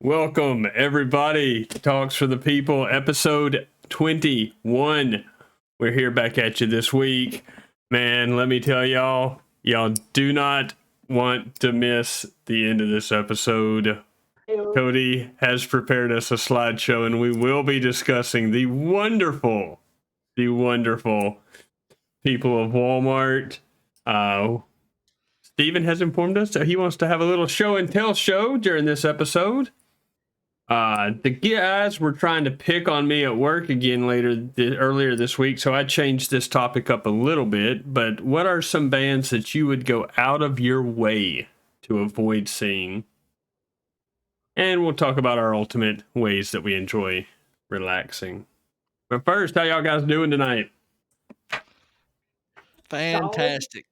Welcome, everybody, to Talks for the People, episode 21. We're here back at you this week. Man, let me tell y'all do not want to miss the end of this episode. Cody has prepared us a slideshow, and we will be discussing the wonderful people of Wal-Mart. Steven has informed us that he wants to have a little show and tell show during this episode. The guys were trying to pick on me at work again earlier this week, so I changed this topic up a little bit. But what are some bands that you would go out of your way to avoid seeing? And we'll talk about our ultimate ways that we enjoy relaxing. But first, how y'all guys doing tonight? Fantastic.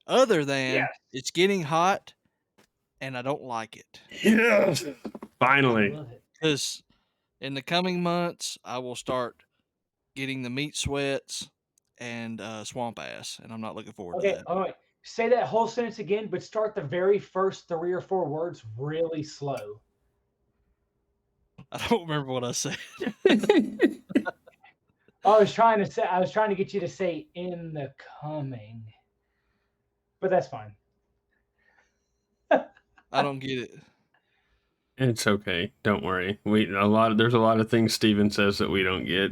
Other than it's getting hot and I don't like it. Yes, finally. Because in the coming months, I will start getting the meat sweats and swamp ass, and I'm not looking forward to that. All right. Say that whole sentence again, but start the very first 3 or 4 words really slow. I don't remember what I said. I was trying to get you to say in the coming, but that's fine. I don't get it. It's okay. Don't worry. There's a lot of things Steven says that we don't get.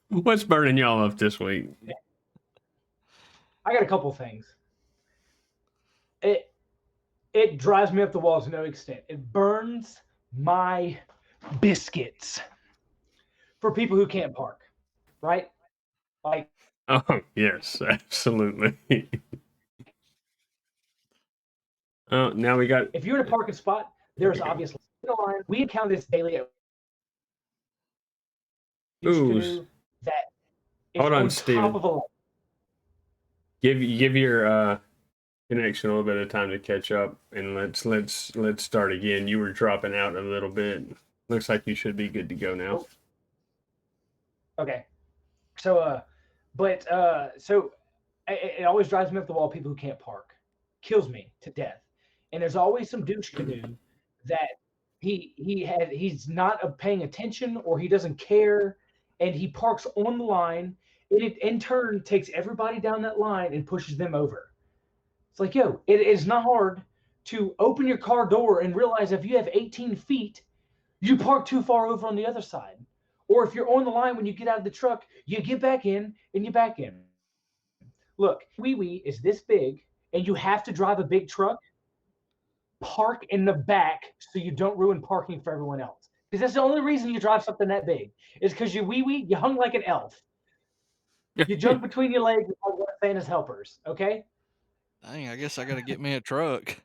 What's burning y'all up this week? I got a couple things. It drives me up the wall to no extent. It burns my biscuits for people who can't park, right? Like, oh yes, absolutely. Oh, now we got. If you're in a parking spot, there's obviously a line. We encounter this daily at Ooh. That hold on, Steven. Give your connection a little bit of time to catch up, and let's start again. You were dropping out a little bit. Looks like you should be good to go now. Okay. So it always drives me up the wall. People who can't park, kills me to death. And there's always some douche canoe that he's not paying attention, or he doesn't care, and he parks on the line. It in turn takes everybody down that line and pushes them over. It's like, yo, it is not hard to open your car door and realize if you have 18 feet, you park too far over on the other side. Or if you're on the line when you get out of the truck, you get back in and you back in. Look, wee is this big, and you have to drive a big truck. Park in the back so you don't ruin parking for everyone else. Because that's the only reason you drive something that big, is because you you hung like an elf. You jump between your legs like one of Santa's helpers, okay? Dang, I guess I got to get me a truck.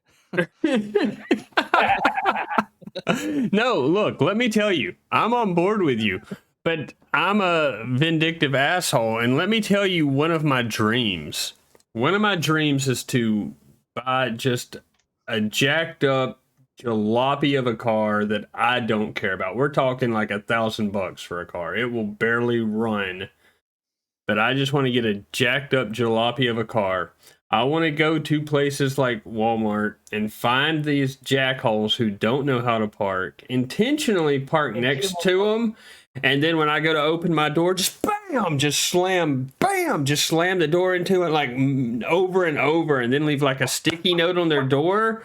No, look, let me tell you, I'm on board with you, but I'm a vindictive asshole, and let me tell you one of my dreams. One of my dreams is to buy just a jacked up jalopy of a car that I don't care about. We're talking like $1,000 for a car. It will barely run, but I just want to get a jacked up jalopy of a car. I want to go to places like Walmart and find these jackholes who don't know how to park, intentionally park next to them, and then when I go to open my door, just slam the door into it like over and over, and then leave like a sticky note on their door,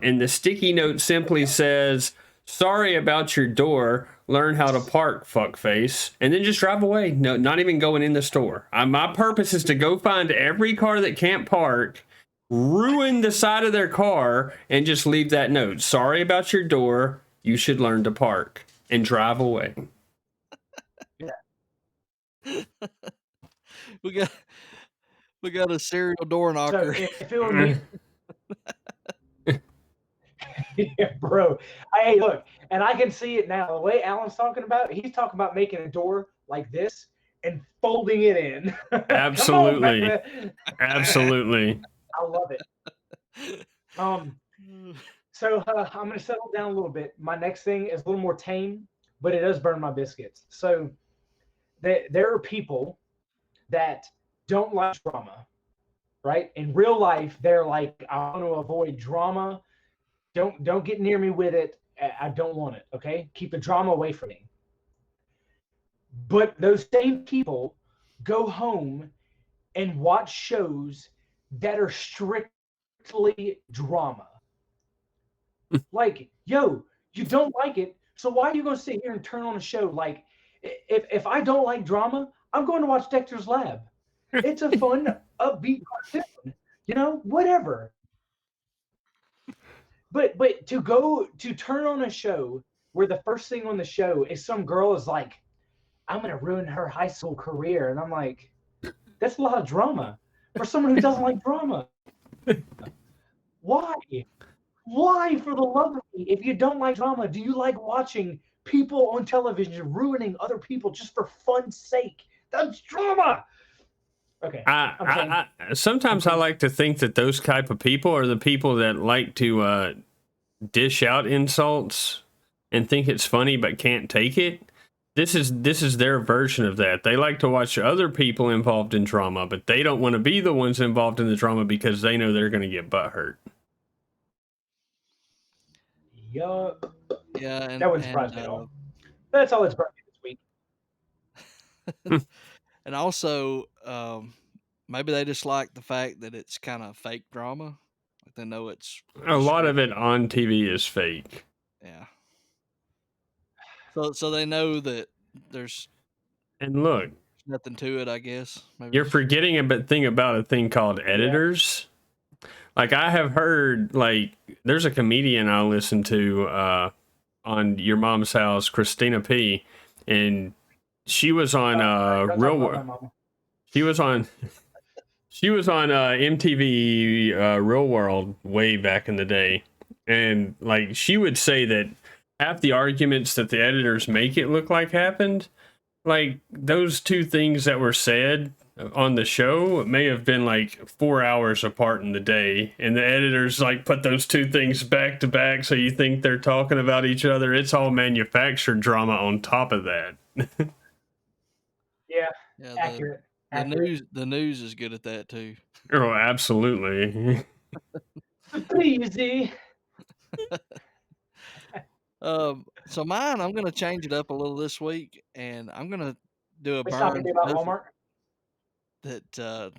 and the sticky note simply says, "Sorry about your door, learn how to park, fuckface," and then just drive away. No, not even going in the store. My purpose is to go find every car that can't park, ruin the side of their car, and just leave that note. "Sorry about your door, you should learn to park," and drive away. We got a serial door knocker. So if it were me, yeah, bro. Hey, look, and I can see it now. The way Alan's talking about, he's talking about making a door like this and folding it in. Absolutely. On, Absolutely. I love it. So I'm going to settle down a little bit. My next thing is a little more tame, but it does burn my biscuits. So there are people that don't like drama, right? In real life, they're like, I want to avoid drama. Don't get near me with it. I don't want it. Okay, keep the drama away from me. But those same people go home and watch shows that are strictly drama. Like, yo, you don't like it, so why are you going to sit here and turn on a show? Like, if I don't like drama, I'm going to watch Dexter's Lab. It's a fun, upbeat cartoon, whatever. But to turn on a show where the first thing on the show is some girl is like, I'm gonna ruin her high school career, and I'm like, that's a lot of drama for someone who doesn't like drama. Why? Why, for the love of me? If you don't like drama, do you like watching people on television ruining other people just for fun's sake? That's drama. Okay. Sometimes I like to think that those type of people are the people that like to dish out insults and think it's funny but can't take it. This is their version of that. They like to watch other people involved in drama, but they don't want to be the ones involved in the drama because they know they're going to get butthurt. Yup. Yeah, That wouldn't surprise me at all. That's all that's brought me this week. and also, maybe they just like the fact that it's kind of fake drama. Like they know it's A lot of it on TV is fake. Yeah. So they know that there's And look, nothing to it, I guess. Maybe you're forgetting a thing about a thing called editors. Like I have heard, like there's a comedian I listen to on Your Mom's House, Christina P, and she was on Real World. She was on MTV Real World way back in the day, and like she would say that half the arguments that the editors make it look like happened, like those two things that were said on the show may have been like 4 hours apart in the day, and the editors like put those two things back to back so you think they're talking about each other. It's all manufactured drama on top of that. Yeah, accurate. The news is good at that too. Oh, absolutely. Easy. So mine, I'm gonna change it up a little this week, and I'm gonna do a It's burn. not gonna be about Walmart.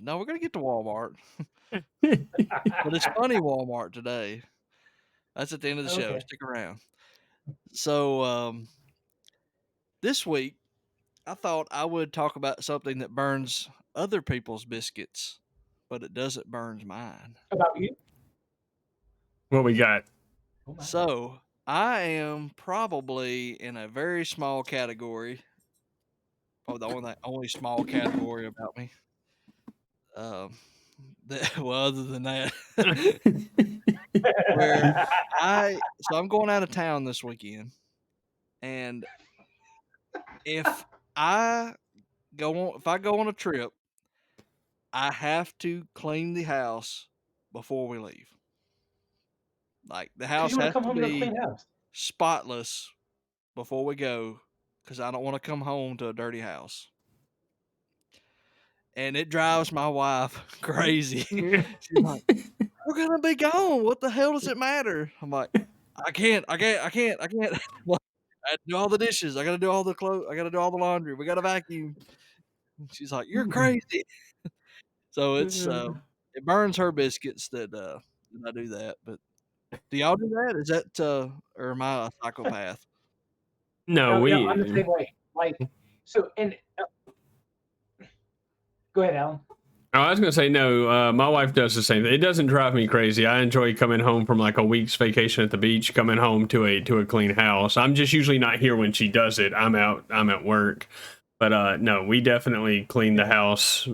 No, we're gonna get to Walmart, but it's funny Walmart today. That's at the end of the show. Stick around. So this week, I thought I would talk about something that burns other people's biscuits, but it doesn't burn mine. About you? What we got? So I am probably in a very small category. Probably the only small category about me. Well, other than that, so I'm going out of town this weekend, and if I go on a trip, I have to clean the house before we leave. Like the house has to be spotless before we go, because I don't want to come home to a dirty house. And it drives my wife crazy. She's like, "We're gonna be gone. What the hell does it matter?" I'm like, I can't. I had to do all the dishes. I gotta do all the clothes. I gotta do all the laundry. We gotta vacuum. She's like, "You're crazy." So it's it burns her biscuits that I do that. But do y'all do that? Is that or am I a psychopath? No, I'm the same way. Like so, and go ahead, Alan. I was gonna say no. My wife does the same thing. It doesn't drive me crazy. I enjoy coming home from like a week's vacation at the beach, coming home to a clean house. I'm just usually not here when she does it. I'm at work. But no, we definitely clean the house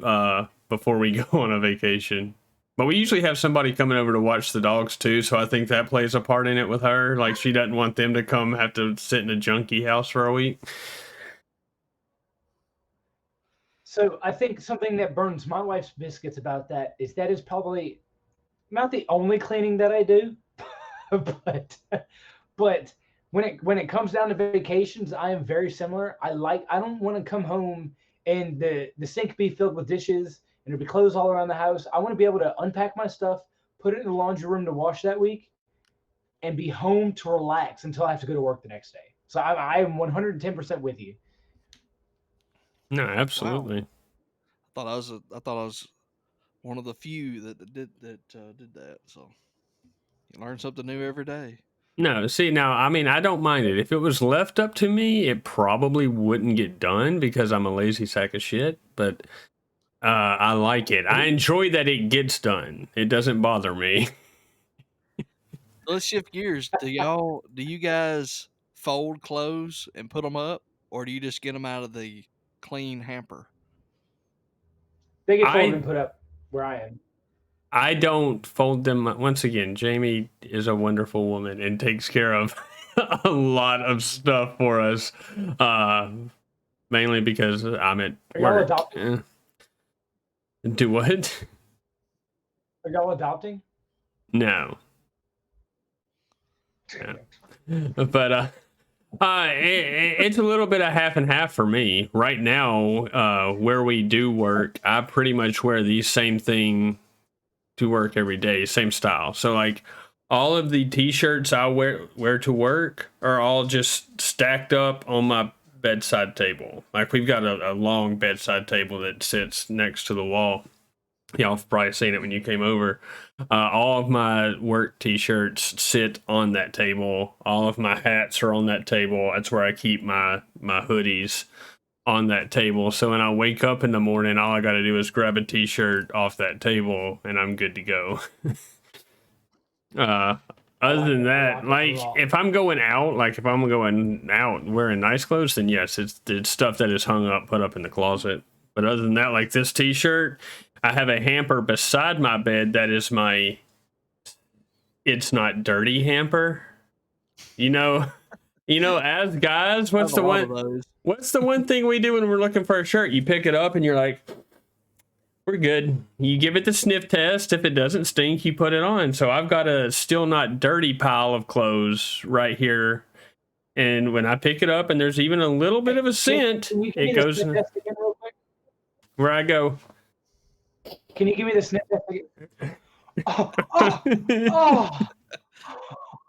before we go on a vacation. But we usually have somebody coming over to watch the dogs too, so I think that plays a part in it with her. Like she doesn't want them to have to sit in a junky house for a week. So I think something that burns my wife's biscuits about that is probably not the only cleaning that I do, but when it comes down to vacations, I am very similar. I don't want to come home and the sink be filled with dishes there'll be clothes all around the house. I want to be able to unpack my stuff, put it in the laundry room to wash that week, and be home to relax until I have to go to work the next day. So I am 110% with you. No, Wow. absolutely. I thought I was one of the few that did that. So you learn something new every day. No, see, now, I mean, I don't mind it. If it was left up to me, it probably wouldn't get done because I'm a lazy sack of shit, but I like it. I enjoy that it gets done. It doesn't bother me. Let's shift gears. Do you guys fold clothes and put them up, or do you just get them out of the clean hamper? They get folded I and put up where I am. I don't fold them. Once again, Jamie is a wonderful woman and takes care of a lot of stuff for us, mainly because I'm at Are y'all work. adopting? Do what? Are y'all adopting? No. But it's a little bit of half and half for me right now. Where we do work, I pretty much wear the same thing to work every day, same style. So like all of the t-shirts I wear to work are all just stacked up on my bedside table. Like we've got a long bedside table that sits next to the wall. Y'all have probably seen it when you came over. All of my work t-shirts sit on that table. All of my hats are on that table. That's where I keep my hoodies, on that table. So when I wake up in the morning, all I got to do is grab a t-shirt off that table and I'm good to go. Other than that, like if I'm going out, wearing nice clothes, then yes, it's stuff that is hung up, put up in the closet. But other than that, like this t-shirt, I have a hamper beside my bed that is my it's not dirty hamper. You know, as guys, I have a lot of those. what's the one thing we do when we're looking for a shirt? You pick it up and you're like, we're good. You give it the sniff test. If it doesn't stink, you put it on. So I've got a still not dirty pile of clothes right here. And when I pick it up and there's even a little bit of a scent, it goes in where I go. Can you give me the sniff test again? Oh.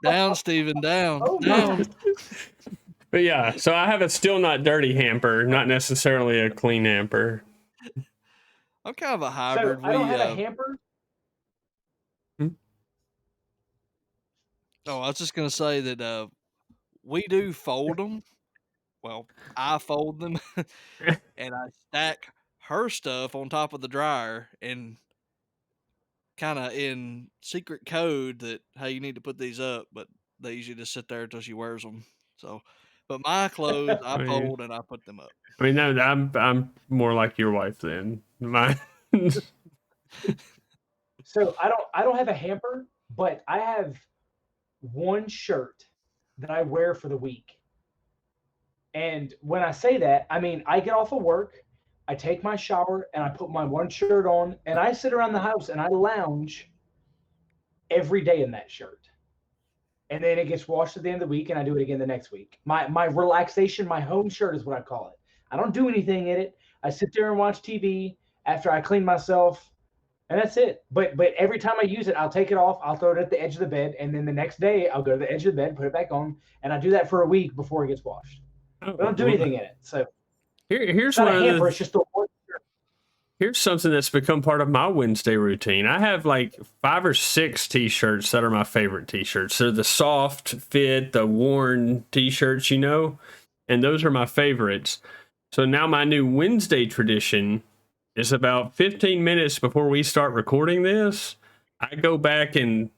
Down, Steven, down, Oh, down. But yeah, so I have a still not dirty hamper, not necessarily a clean hamper. I'm kind of a hybrid. So I don't have a hamper. Oh, I was just gonna say that we do fold them. Well, I fold them, and I stack her stuff on top of the dryer, and kind of in secret code that hey, you need to put these up, but they usually just sit there until she wears them. So, but my clothes I fold and I put them up. I mean, no, I'm more like your wife then. So I don't have a hamper, but I have one shirt that I wear for the week. And when I say that, I mean I get off of work, I take my shower, and I put my one shirt on, and I sit around the house and I lounge every day in that shirt. And then it gets washed at the end of the week, and I do it again the next week. My relaxation, my home shirt is what I call it. I don't do anything in it. I sit there and watch TV after I clean myself, and that's it. But every time I use it, I'll take it off, I'll throw it at the edge of the bed, and then the next day I'll go to the edge of the bed, put it back on, and I do that for a week before it gets washed. I don't do anything in it. So here's it's not a hamper, it's just a one shirt. Here's something that's become part of my Wednesday routine. I have like 5 or 6 t-shirts that are my favorite t-shirts. They're the soft fit, the worn t-shirts, and those are my favorites. So now my new Wednesday tradition is about 15 minutes before we start recording this, I go back and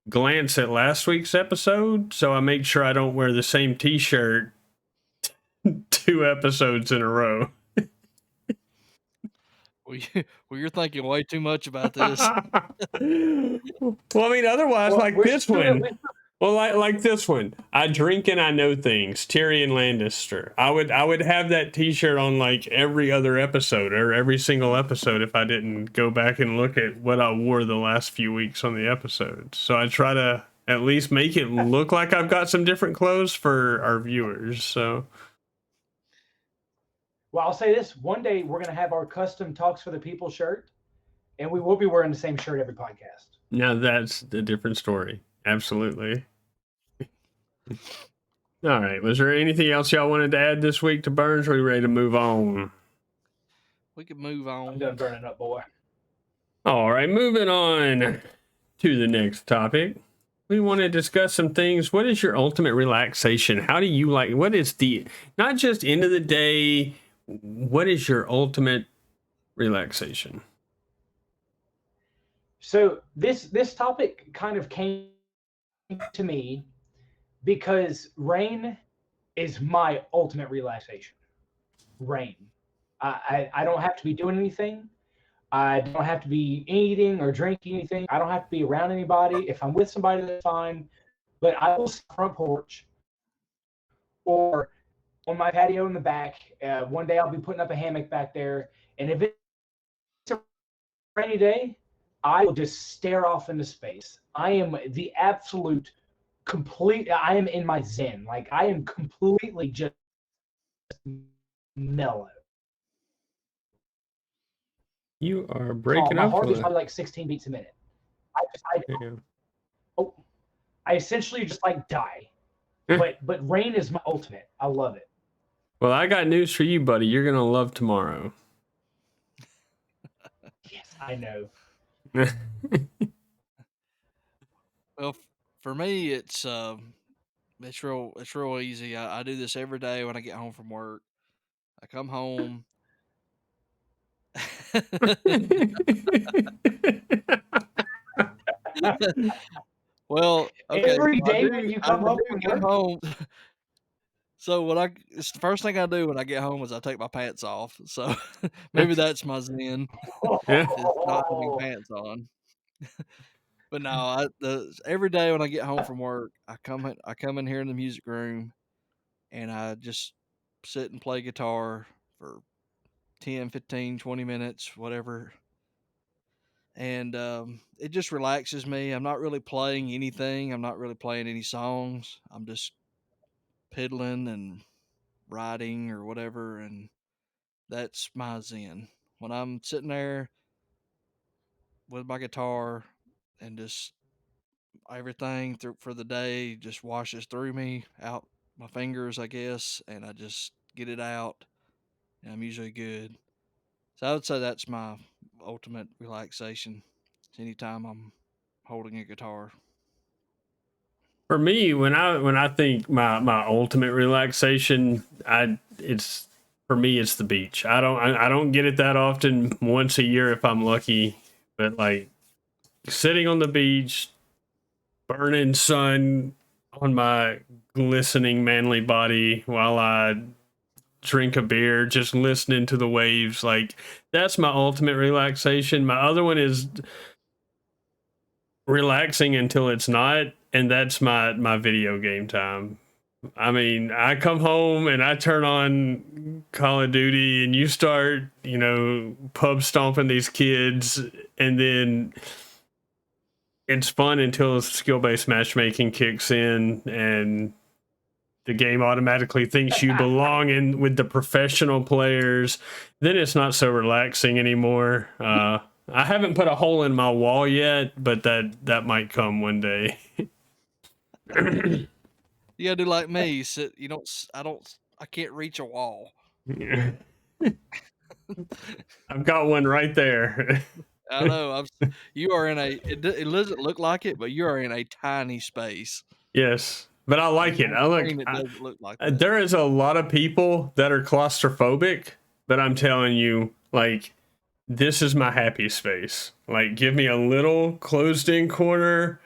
glance at last week's episode, so I make sure I don't wear the same t-shirt 2 episodes in a row. Well, you're thinking way too much about this. Well, I mean, otherwise, Well, like this one. Well, like this one. I drink and I know things. Tyrion Lannister. I would have that T-shirt on like every other episode or every single episode if I didn't go back and look at what I wore the last few weeks on the episodes. So I try to at least make it look like I've got some different clothes for our viewers. So. Well, I'll say this: one day we're gonna have our custom Talks for the People shirt, and we will be wearing the same shirt every podcast. Now that's a different story. Absolutely. All right. Was there anything else y'all wanted to add this week to Burns? Or are we ready to move on? We could move I'm on. done burning up, boy. All right. Moving on to the next topic. We want to discuss some things. What is your ultimate relaxation? How do you like, what is the, not just end of the day, what is your ultimate relaxation? So this topic kind of came to me because rain is my ultimate relaxation. Rain. I don't have to be doing anything. I don't have to be eating or drinking anything. I don't have to be around anybody. If I'm with somebody, that's fine. But I will sit on the front porch or on my patio in the back. One day I'll be putting up a hammock back there. And if it's a rainy day, I will just stare off into space. I am the absolute complete. I am in my zen. Like I am completely just mellow. You are Calm. breaking My up. heart is probably like 16 beats a minute. I essentially just like die. But rain is my ultimate. I love it. Well, I got news for you, buddy. You're going to love tomorrow. Yes, I know. Well, for me, it's real easy. I do this every day when I get home from work. I come home. Well, okay. Every day when you come home from get work? home. So it's the first thing I do when I get home is I take my pants off. So maybe that's my zen, Yeah. is not having pants on. But no, every day when I get home from work, I come in here in the music room, and I just sit and play guitar for 10, 15, 20 minutes, whatever. And it just relaxes me. I'm not really playing anything. I'm not really playing any songs. I'm just piddling and writing or whatever, and that's my zen. When I'm sitting there with my guitar and just everything for the day just washes through me, out my fingers, I guess, and I just get it out, and I'm usually good. So I would say that's my ultimate relaxation. It's anytime I'm holding a guitar. For me, when I think my ultimate relaxation, it's for me it's the beach. I don't get it that often. Once a year if I'm lucky, but like sitting on the beach, burning sun on my glistening manly body while I drink a beer, just listening to the waves, like that's my ultimate relaxation. My other one is relaxing until it's not, and that's my video game time. I mean, I come home and I turn on Call of Duty and you start, pub stomping these kids, and then it's fun until skill-based matchmaking kicks in and the game automatically thinks you belong in with the professional players. Then it's not so relaxing anymore. I haven't put a hole in my wall yet, but that might come one day. You gotta do like me. Sit. I can't reach a wall. I've got one right there. I know. You are in a. It doesn't look like it, but you are in a tiny space. Yes, but I like it. On I look. screen, it doesn't look like that. There is a lot of people that are claustrophobic, but I'm telling you, like, this is my happy space. Like, give me a little closed in corner.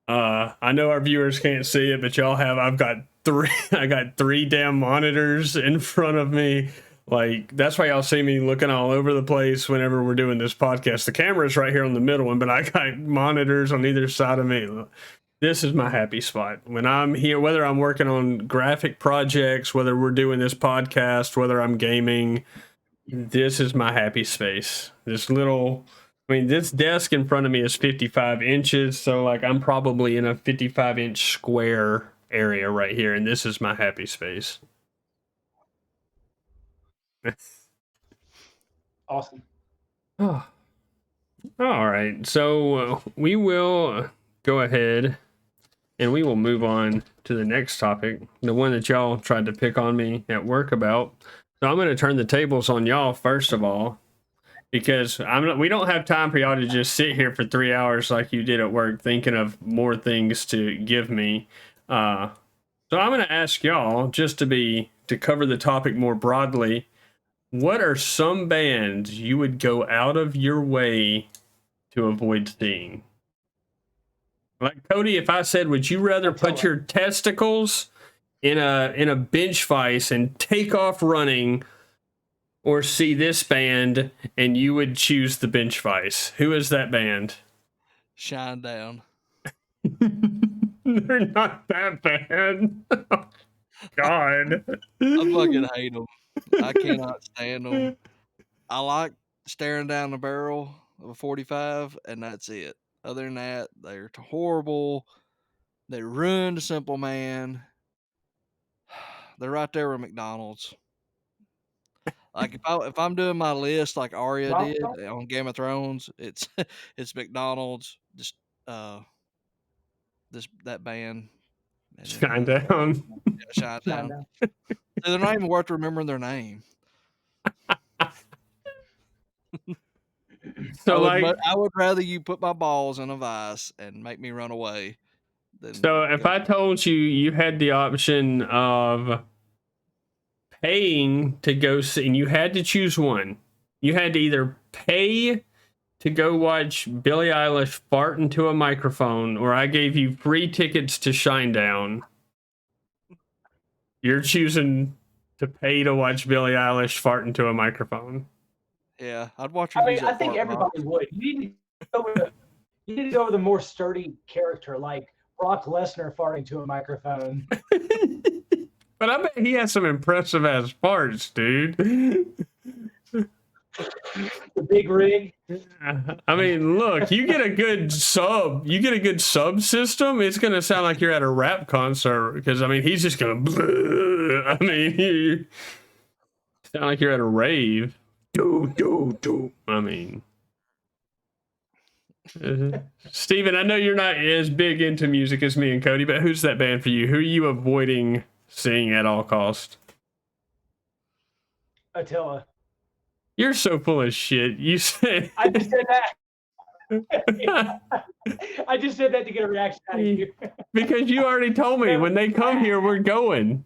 I know our viewers can't see it, but I've got three. I got three damn monitors in front of me. Like, that's why y'all see me looking all over the place whenever we're doing this podcast. The camera's right here on the middle one, but I got monitors on either side of me. This is my happy spot. When I'm here, whether I'm working on graphic projects, whether we're doing this podcast, whether I'm gaming, this is my happy space. This desk in front of me is 55 inches. So, like, I'm probably in a 55-inch square area right here. And this is my happy space. Awesome. Oh. All right, so we will go ahead and we will move on to the next topic, the one that y'all tried to pick on me at work about. So I'm going to turn the tables on y'all first of all, because we don't have time for y'all to just sit here for 3 hours like you did at work, thinking of more things to give me. So I'm going to ask y'all, just to cover the topic more broadly, what are some bands you would go out of your way to avoid seeing? Like Cody, if I said, would you rather put your testicles in a bench vise and take off running, or see this band, and you would choose the bench vise? Who is that band? Shine down. They're not that bad. Oh, God. I fucking hate them. I cannot stand them. I like staring down the barrel of a 45, and that's it. Other than that, they're horrible. They ruined a simple man. They're right there with McDonald's. Like if I'm doing my list like Arya did on Game of Thrones, it's it's McDonald's, just that band, and then Shine down. Shine Down. They're not even worth remembering their name. So I would rather you put my balls in a vise and make me run away than. So if I told you you had the option of paying to go see, and you had to choose one, you had to either pay to go watch Billie Eilish fart into a microphone, or I gave you free tickets to Shinedown, you're choosing to pay to watch Billie Eilish fart into a microphone. Yeah, I'd watch her. I mean, I think everybody would. You need to go with a more sturdy character, like Brock Lesnar farting to a microphone. But I bet he has some impressive ass farts, dude. The big rig. I mean, look, you get a good sub system, it's gonna sound like you're at a rap concert, because I mean he's just gonna I mean you sound like you're at a rave. I mean, Steven, I know you're not as big into music as me and Cody, but who's that band for you? Who are you avoiding seeing at all cost? Attila. You're so full of shit. You said I just said that. I just said that to get a reaction out of you. Because you already told me when they come here, we're going.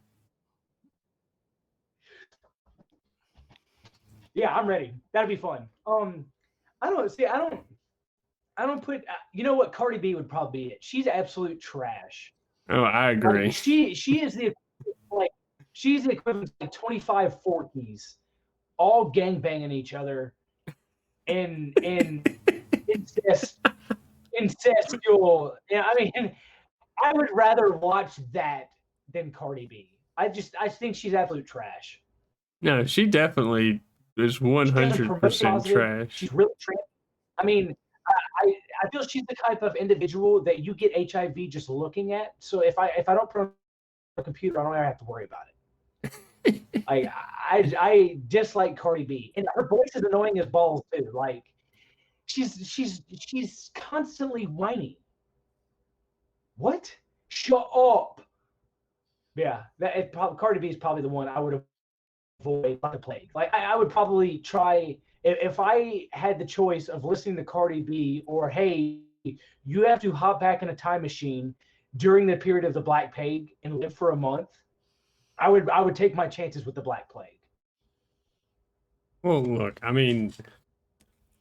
Yeah, I'm ready. That'd be fun. I don't put. You know what? Cardi B would probably be it. She's absolute trash. Oh, I agree. Like, she is the she's the equivalent of 25 Forkies, all gangbanging each other, and incestual. Yeah, I mean, I would rather watch that than Cardi B. I think she's absolute trash. No, she definitely is 100% trash. She's really trash. I mean, I feel she's the type of individual that you get HIV just looking at. So if I don't put on a computer, I don't ever have to worry about it. I dislike Cardi B, and her voice is annoying as balls too. Like she's constantly whining. What? Shut up. Yeah, Cardi B is probably the one I would avoid like the plague. Like I would probably try, if I had the choice of listening to Cardi B or, hey, you have to hop back in a time machine during the period of the Black Plague and live for a month, I would take my chances with the Black Plague. Well, look, I mean,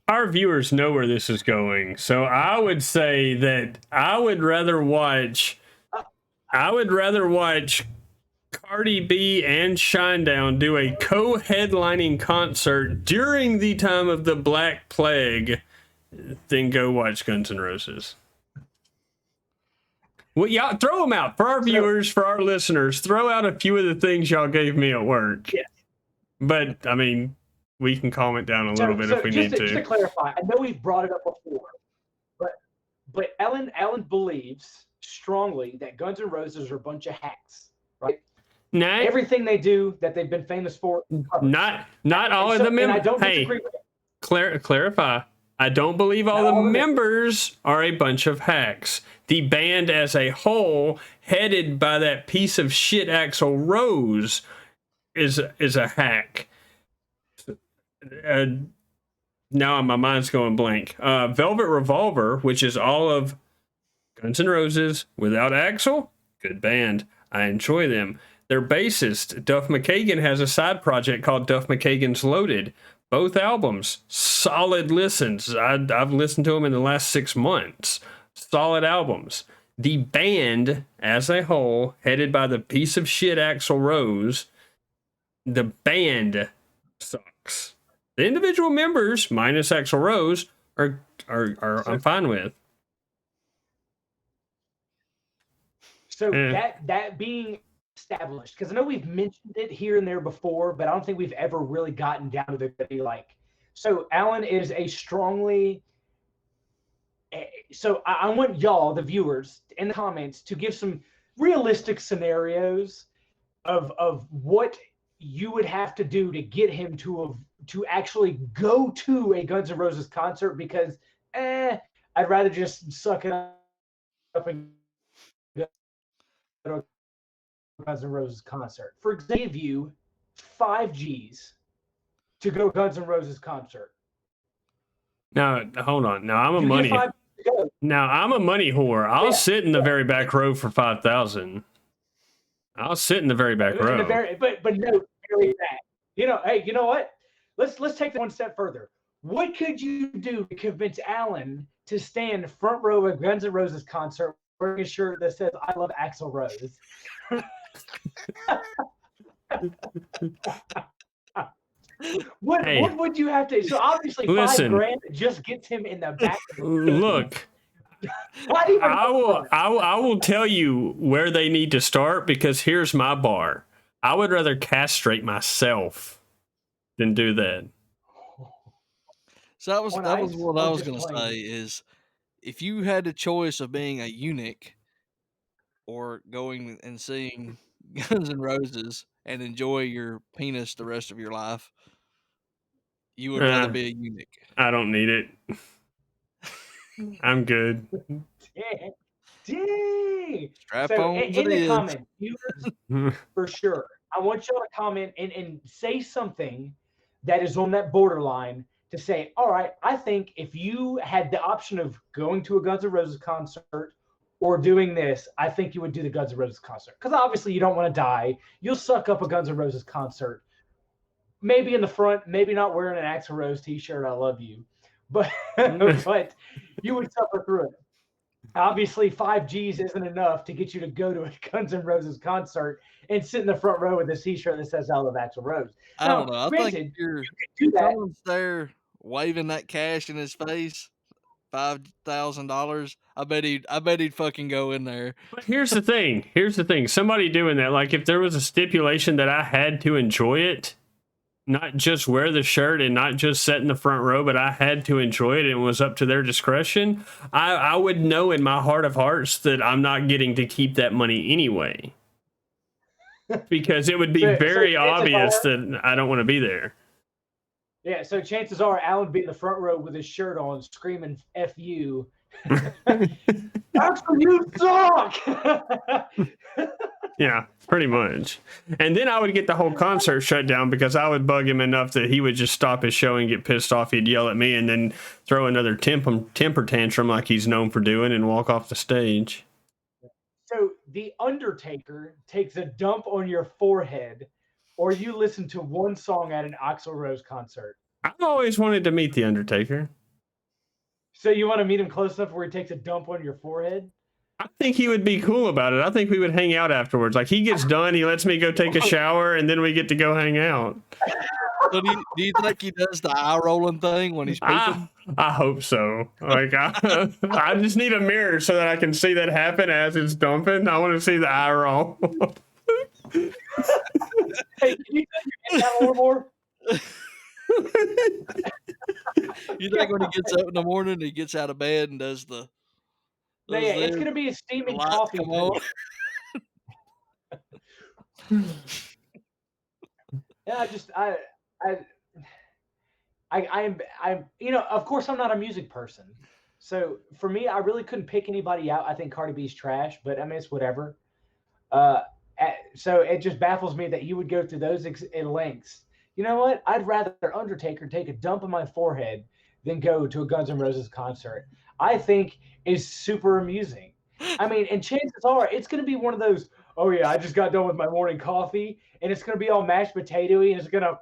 our viewers know where this is going, so I would say that I would rather watch Cardi B and Shinedown do a co-headlining concert during the time of the Black Plague than go watch Guns N' Roses. Well, y'all throw them out for our viewers, for our listeners. Throw out a few of the things y'all gave me at work. Yeah. But I mean, we can calm it down a little bit if we need to. Just to clarify, I know we've brought it up before, but Ellen believes strongly that Guns N' Roses are a bunch of hacks, right? Everything they do that they've been famous for. Not all of them. And I don't hey, disagree with it. clarify. I don't believe all Not the all the members are a bunch of hacks. The band as a whole, headed by that piece of shit Axl Rose, is a hack. Now my mind's going blank. Velvet Revolver, which is all of Guns N' Roses without Axl, good band. I enjoy them. Their bassist, Duff McKagan, has a side project called Duff McKagan's Loaded. Both albums, solid listens. I've listened to them in the last 6 months. Solid albums. The band as a whole, headed by the piece of shit Axl Rose, the band sucks. The individual members, minus Axl Rose, are I'm fine with. So that being established, because I know we've mentioned it here and there before, but I don't think we've ever really gotten down to the like. So Alan is a strongly. So I want y'all, the viewers, in the comments, to give some realistic scenarios of what you would have to do to get him to actually go to a Guns N' Roses concert, because I'd rather just suck it up and go to a Guns N' Roses concert. For example, give you 5 G's to go to Guns N' Roses concert. Now, hold on. Now I'm a You money. get 5 to go. Now I'm a money whore. I'll sit in the very back row for 5,000. I'll sit in the very back row. But no, very bad. You know, hey, you know what? Let's take that one step further. What could you do to convince Alan to stand front row of Guns N' Roses concert wearing a shirt that says "I love Axl Rose"? What would you have to? So obviously, $5,000 just gets him in the back. Look, I will tell you where they need to start, because here's my bar. I would rather castrate myself than do that. So that was what I was going to say is, if you had the choice of being a eunuch or going and seeing Guns N' Roses and enjoy your penis the rest of your life, you would rather be a eunuch. I don't need it. I'm good. Dang. Strap So on in the comments, viewers, for sure, I want y'all to comment and say something that is on that borderline to say, all right, I think if you had the option of going to a Guns N' Roses concert or doing this, I think you would do the Guns N' Roses concert. Because obviously you don't want to die. You'll suck up a Guns N' Roses concert. Maybe in the front, maybe not wearing an Axl Rose t-shirt, I love you. But but you would suffer through it. Obviously, 5 G's isn't enough to get you to go to a Guns N' Roses concert and sit in the front row with a t-shirt that says "I love Axl Rose." I don't know. I think if someone's there waving that cash in his face, $5,000. I bet he'd fucking go in there. But here's the thing. Somebody doing that, like if there was a stipulation that I had to enjoy it, not just wear the shirt and not just sit in the front row, but I had to enjoy it and it was up to their discretion, I would know in my heart of hearts that I'm not getting to keep that money anyway. Because it would be very obvious that I don't want to be there. Yeah, so chances are Alan would be in the front row with his shirt on, screaming "F you." Axl, you suck! Yeah, pretty much. And then I would get the whole concert shut down because I would bug him enough that he would just stop his show and get pissed off. He'd yell at me and then throw another temper tantrum like he's known for doing and walk off the stage. So The Undertaker takes a dump on your forehead, or you listen to one song at an Axl Rose concert. I've always wanted to meet The Undertaker. So you want to meet him close enough where he takes a dump on your forehead? I think he would be cool about it. I think we would hang out afterwards. Like, he gets done, he lets me go take a shower, and then we get to go hang out. So do you think he does the eye rolling thing when he's pooping? I hope so. Like, I just need a mirror so that I can see that happen as it's dumping. I want to see the eye roll. Hey, can you get that a little more? You think when he gets up in the morning, he gets out of bed and does the... Yeah, it's going to be a steaming coffee. Yeah, I I'm of course I'm not a music person. So for me, I really couldn't pick anybody out. I think Cardi B's trash, but I mean it's whatever. Uh, so it just baffles me that you would go through those lengths. You know what? I'd rather Undertaker take a dump on my forehead than go to a Guns N' Roses concert. I think is super amusing. I mean, and chances are it's going to be one of those. Oh yeah, I just got done with my morning coffee, and it's going to be all mashed potatoey, and it's going to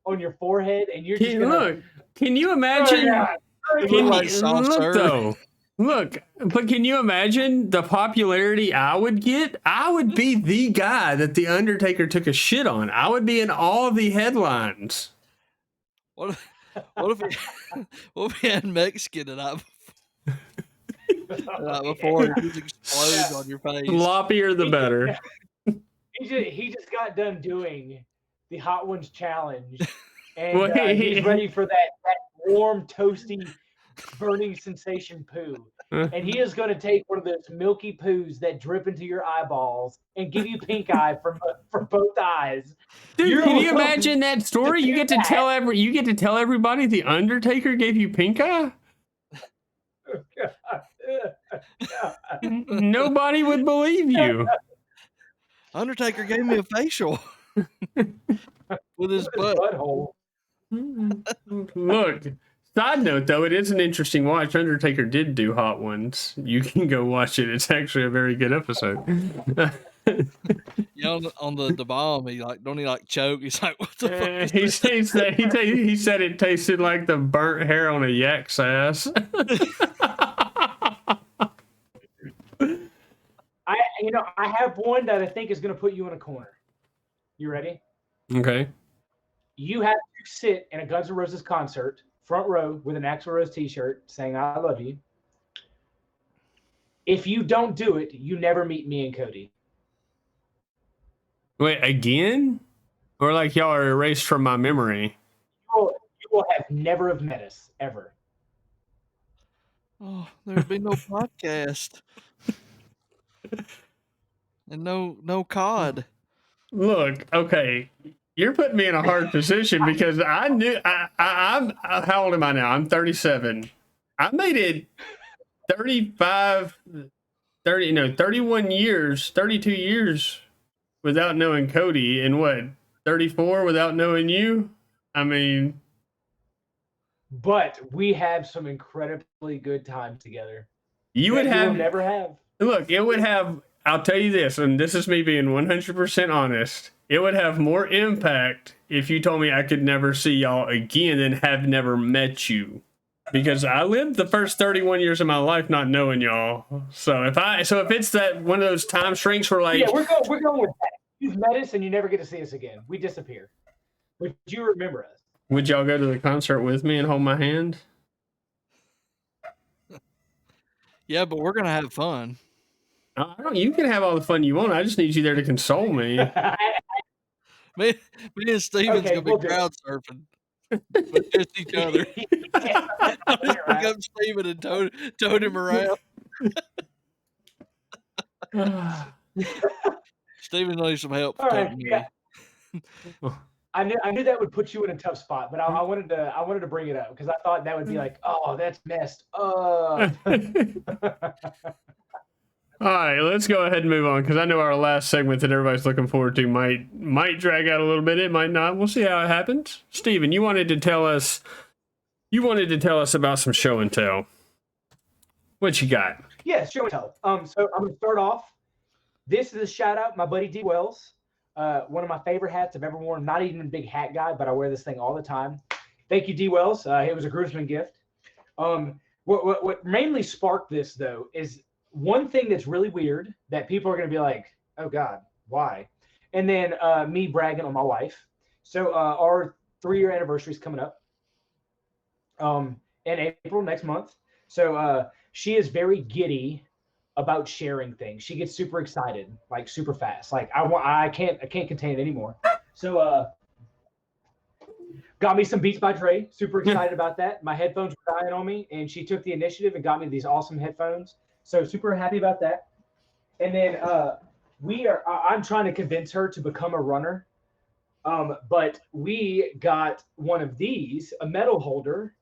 on your forehead, and you're just going to. Look, can you Oh imagine? yeah. It Can looked like you soft look serve. though? Look, but can you imagine the popularity I would get? I would be the guy that the Undertaker took a shit on. I would be in all the headlines. What if, what if we, what if we had Mexican the night before and it just explodes on your face? Sloppier the better. He just got done doing the Hot Ones challenge, and Well, he's ready for that warm, toasty, burning sensation poo. And he is going to take one of those milky poos that drip into your eyeballs and give you pink eye from both eyes. Dude, can you imagine that story? You get to tell everybody the Undertaker gave you pink eye? Nobody would believe you. Undertaker gave me a facial with his butt. Butthole. Look, side note though, it is an interesting watch. Undertaker did do Hot Ones. You can go watch it. It's actually a very good episode. Yeah, on the bomb, he don't he choke? He's like, what the fuck? Is he this? said it tasted like the burnt hair on a yak's ass. I have one that I think is going to put you in a corner. You ready? Okay. You have to sit in a Guns N' Roses concert, front row, with an Axl Rose t-shirt saying "I love you." If you don't do it, you never meet me and Cody. Wait, again? Or like y'all are erased from my memory? You will have never have met us ever. Oh, there'd be no podcast. And no COD. Look, okay, you're putting me in a hard position because I knew I'm how old am I now? I'm 37. I made it 31 years, 32 years without knowing Cody, and what, 34 without knowing you? I mean, but we have some incredibly good times together. You would have never have. Look, it would have. I'll tell you this, and this is me being 100% honest. It would have more impact if you told me I could never see y'all again than have never met you, because I lived the first 31 years of my life not knowing y'all. So if it's that one of those time shrinks where like, yeah, we're going with that. You've met us and you never get to see us again. We disappear. Would you remember us? Would y'all go to the concert with me and hold my hand? Yeah, but we're gonna have fun. You can have all the fun you want. I just need you there to console me. Me and Steven's gonna be crowd surfing with just each other. I just pick up Steven and towed him around. Steven needs some help. All right, yeah. I knew that would put you in a tough spot, but I wanted to bring it up because I thought that would be like, oh, that's messed up. All right, let's go ahead and move on because I know our last segment that everybody's looking forward to might drag out a little bit. It might not. We'll see how it happens. Steven, you wanted to tell us about some show and tell. What you got? Yeah, show and tell. So I'm gonna start off. This is a shout out, my buddy D Wells. One of my favorite hats I've ever worn. Not even a big hat guy, but I wear this thing all the time. Thank you, D Wells. It was a groomsman gift. What mainly sparked this though is one thing that's really weird that people are going to be like, oh God, why? And then me bragging on my wife. So our 3-year anniversary is coming up in April next month. So she is very giddy about sharing things. She gets super excited, like super fast. Like I can't contain it anymore. So got me some Beats by Dre. Super excited about that. My headphones were dying on me, and she took the initiative and got me these awesome headphones. So super happy about that. And then I'm trying to convince her to become a runner. But we got one of these, a medal holder.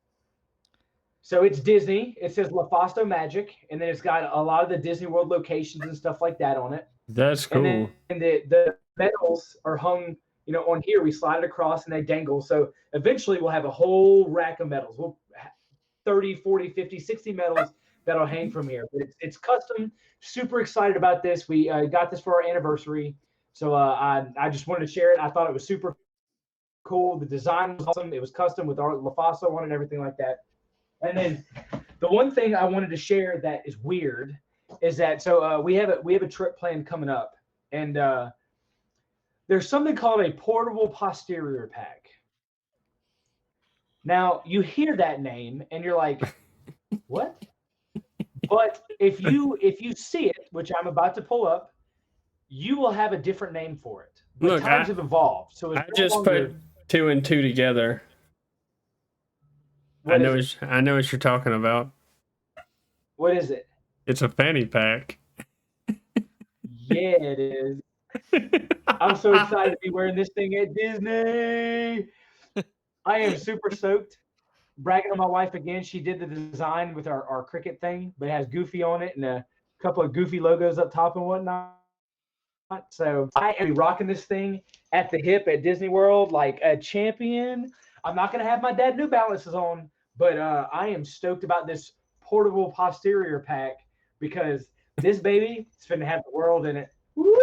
So it's Disney. It says LaFasto Magic, and then it's got a lot of the Disney World locations and stuff like that on it. That's And then cool. the medals are hung, on here. We slide it across and they dangle. So eventually we'll have a whole rack of medals. We'll 30, 40, 50, 60 medals that'll hang from here. But it's custom. Super excited about this. We got this for our anniversary. So I just wanted to share it. I thought it was super cool. The design was awesome. It was custom with our LaFaso on it and everything like that. And then the one thing I wanted to share that is weird is that we have a trip planned coming up, and there's something called a portable posterior pack. Now you hear that name and you're like, what? But if you see it, which I'm about to pull up, you will have a different name for it. But Look, times have evolved, so it's I no just longer. put 2 and 2 together. What is it? I know what you're talking about. What is it? It's a fanny pack. Yeah, it is. I'm so excited to be wearing this thing at Disney. I am super stoked. Bragging on my wife again. She did the design with our cricket thing, but it has Goofy on it and a couple of Goofy logos up top and whatnot. So I am rocking this thing at the hip at Disney World like a champion. I'm not going to have my dad New Balances on, but I am stoked about this portable posterior pack because this baby is going to have the world in it. Woo!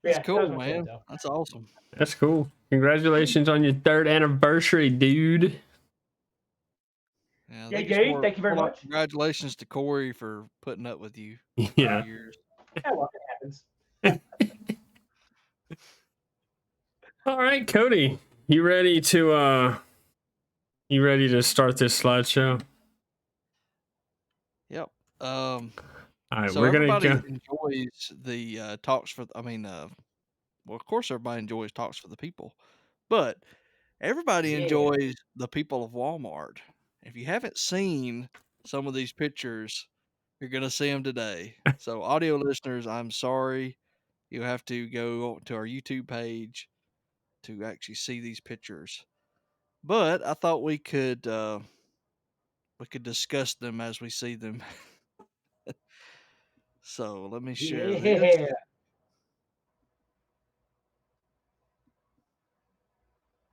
That's Yeah, that cool, was my man. point, though. That's awesome. That's cool. Congratulations on your 3rd anniversary, dude. Yeah, I Yeah, think it's Gabe, thank you very more like much. congratulations to Corey for putting up with you for Yeah. years. Yeah, well, it happens. All right, Cody, you ready to start this slideshow? Yep. All right, So we're gonna everybody go. enjoys the talks for. Well, of course, everybody enjoys talks for the people, but everybody Yeah. enjoys the people of Walmart. If you haven't seen some of these pictures, you're gonna see them today. So, audio listeners, I'm sorry, you have to go to our YouTube page to actually see these pictures. But I thought we could discuss them as we see them. So let me share this. Yeah.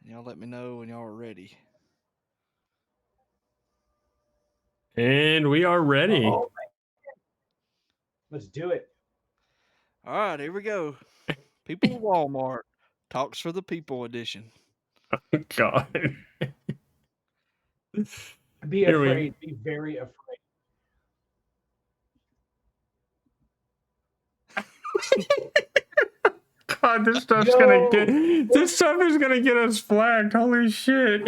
And y'all let me know when y'all are ready. And we are ready. Oh, let's do it. All right, here we go. People of Walmart talks for the people edition. God. Be Here we- afraid. Be very afraid. God, this stuff's Yo. gonna get. This stuff is gonna get us flagged. Holy shit!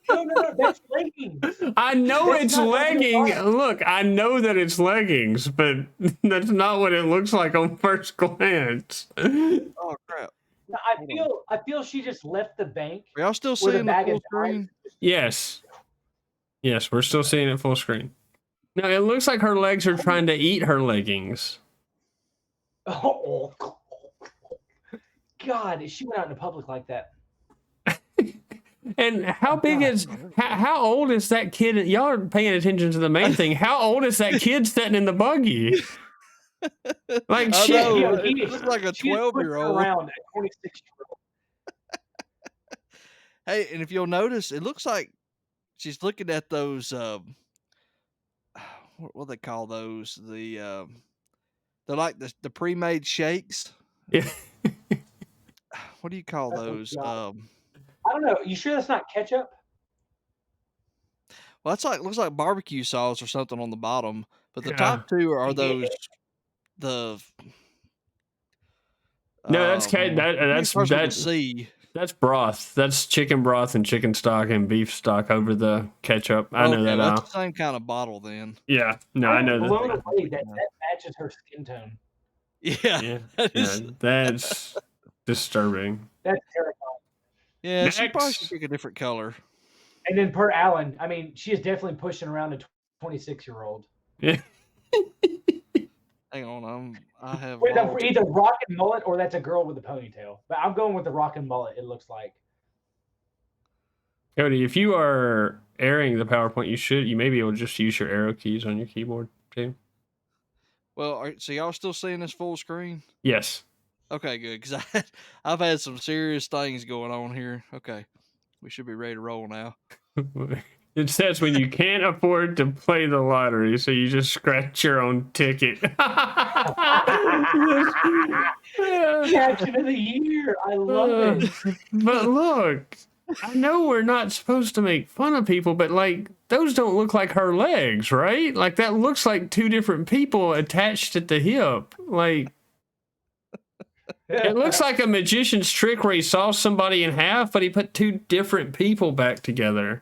No, that's leggings. I know That's it's not what you legging. want. Look, I know that it's leggings, but that's not what it looks like on first glance. Oh crap! No, I feel she just left the bank Are y'all still with a seeing the bag full of screen? Yes, yes, we're still seeing it full screen. No, it looks like her legs are trying to eat her leggings. Oh, God, she went out in the public like that. And how big God. is how old is that kid? Y'all are paying attention to the main thing. How old is that kid sitting in the buggy? Like I shit. know, He it looks like a she is pushing 12-year-old. around a 26-year-old. Hey, and if you'll notice, it looks like she's looking at those. What do they call those? They're like the pre-made shakes. Yeah. What do you call Oh, those? God. I don't know. You sure that's not ketchup? Well, that's looks like barbecue sauce or something on the bottom, but the Yeah. top two are Yeah. those the No, that's man, it starts with a C. that's broth. That's chicken broth and chicken stock and beef stock over the ketchup. I know Okay, that. that's the same kind of bottle then. Yeah. No, I I'm know blown that. away that matches her skin tone. Yeah, Yeah. that Yeah, is, that's disturbing. That's terrifying. yeah. She probably Next. should pick a different color. And then per Allen, I mean, she is definitely pushing around a 26-year-old. Yeah. Hey, Hang on, I have Wait, no, lost. for either rock and mullet or that's a girl with a ponytail. But I'm going with the rock and mullet. It looks like. Cody, if you are airing the PowerPoint, you may be able to just use your arrow keys on your keyboard too. Well, so y'all still seeing this full screen? Yes. Okay, good. Because I've had some serious things going on here. Okay, we should be ready to roll now. It says when you can't afford to play the lottery, so you just scratch your own ticket. Caption of the year. I love it. But look, I know we're not supposed to make fun of people, but like those don't look like her legs, right? Like that looks like two different people attached at the hip. Like it looks like a magician's trick where he saw somebody in half, but he put two different people back together.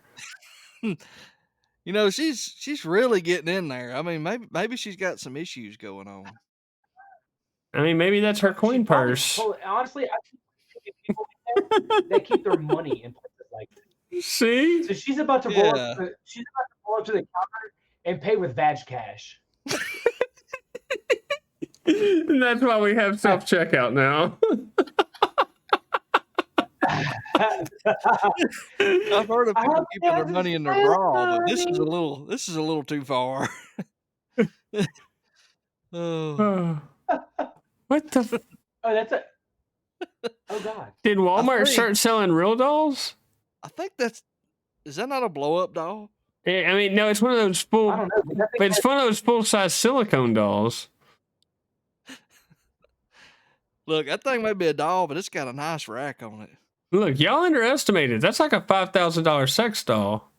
You know, she's really getting in there. I mean, maybe she's got some issues going on. I mean, maybe that's her coin purse. Honestly, I think people they keep their money in places like this. See? So she's about to roll up. She's about to roll up to the counter and pay with Vag cash. And that's why we have self checkout now. I've heard of people keeping their money in their bra, but this is a little too far. Oh. What the? Oh, that's a. Oh God! Did Walmart start selling real dolls? I think is that not a blow up doll? I mean, no, it's one of those full. I don't know. But it's one of those full size silicone dolls. Look, that thing may be a doll, but it's got a nice rack on it. Look, y'all underestimated. That's like a $5,000 sex doll.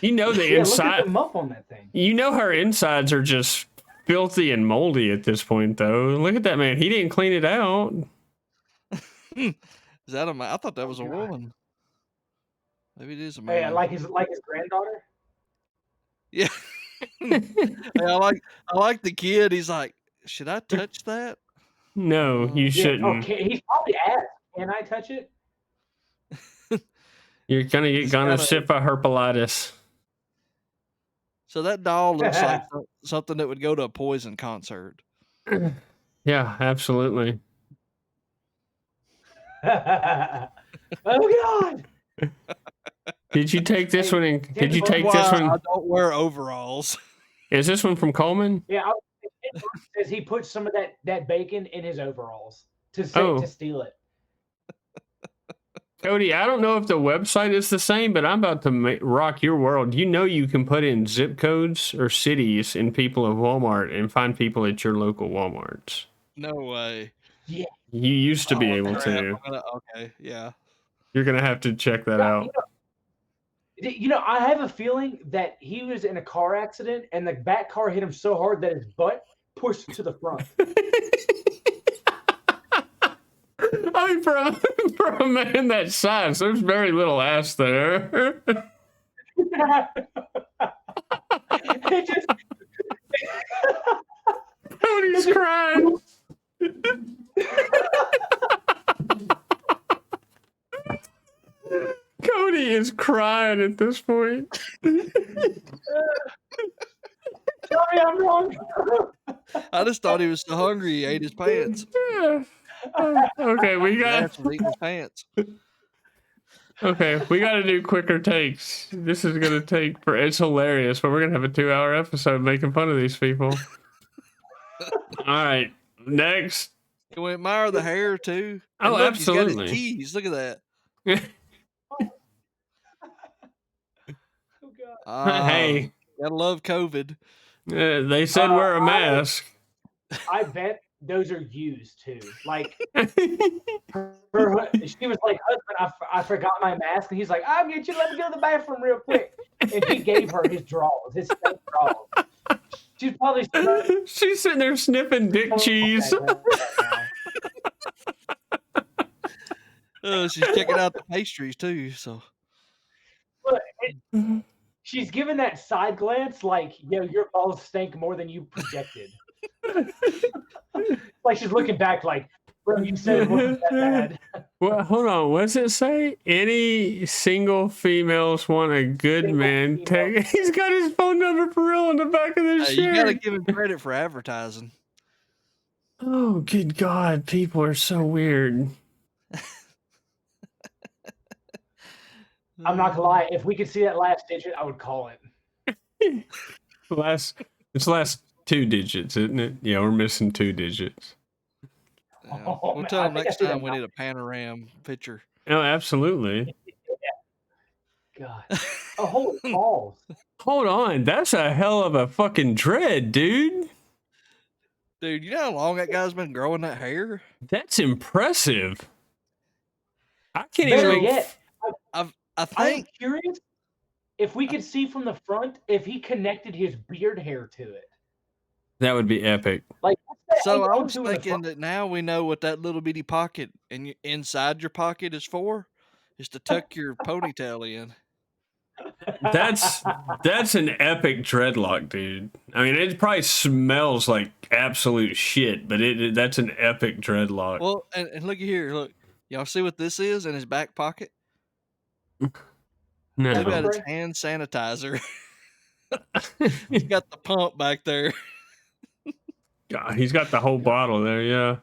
You know the inside. Look at the muff on that thing. You know her insides are just filthy and moldy at this point, though. Look at that man. He didn't clean it out. Is that a man? I thought that was a woman. Maybe it is a man. Hey, like his granddaughter. Yeah. I like the kid. He's like, should I touch that? No, you shouldn't. Okay, he's probably asked, can I touch it? You're gonna get gonorrhea herpelitis. So that doll looks like something that would go to a Poison concert. Yeah, absolutely. Oh God! Did you take this one? Did you take this one? I don't wear overalls. Is this one from Coleman? Yeah, it says he put some of that bacon in his overalls to steal it. Cody, I don't know if the website is the same, but I'm about to rock your world. You know you can put in zip codes or cities in people of Walmart and find people at your local Walmarts. No way. Yeah. You used to be able to. Okay, yeah. You're going to have to check that out. You know, I have a feeling that he was in a car accident and the back car hit him so hard that his butt pushed to the front. I mean, for a man that size, there's very little ass there. Cody's crying. Cody is crying at this point. Sorry, I'm wrong. I just thought he was so hungry he ate his pants. Yeah. Okay, we got to eat his pants. Okay, we got to do quicker takes. This is gonna take it's hilarious, but we're gonna have a 2-hour episode making fun of these people. All right, next. Can we admire the hair too? Oh, look, absolutely. He's got his keys. Look at that. Oh God. Hey, gotta love COVID. They said wear a mask. I bet those are used too. Like she was like, husband, I forgot my mask, and he's like, I'll get you. Let me go to the bathroom real quick. And he gave her his drawers, his fake drawers. She's probably she's sitting there sniffing dick cheese. She's checking out the pastries too. So she's giving that side glance, like, yo, your balls stink more than you projected. Like she's looking back, like, Bro, you said it wasn't that bad. Well, hold on. What does it say? Any single females want a good Single man? female. He's got his phone number for real on the back of this You got to shirt. give him credit for advertising. Oh, good God. People are so weird. I'm not gonna lie. If we could see that last digit, I would call it. It's last 2 digits, isn't it? Yeah, we're missing 2 digits. Yeah. Oh, We'll man, tell I him think I next see that time we now. need a panorama picture. Oh, absolutely. God. Oh, holy balls. Hold on. That's a hell of a fucking dread, dude. Dude, you know how long that guy's been growing that hair? That's impressive. I can't Better even. yet, I I am think curious if we could see from the front if he connected his beard hair to it. That would be epic. Like, what's that so. hang I on was to in the thinking front? that now we know what that little bitty pocket and inside your pocket is for. Is to tuck your ponytail in. That's an epic dreadlock, dude. I mean, it probably smells like absolute shit, but that's an epic dreadlock. Well, and look here, look. Y'all see what this is in his back pocket? No. Look at his Spray? hand sanitizer. He's got the pump back there. God, he's got the whole bottle there, yeah.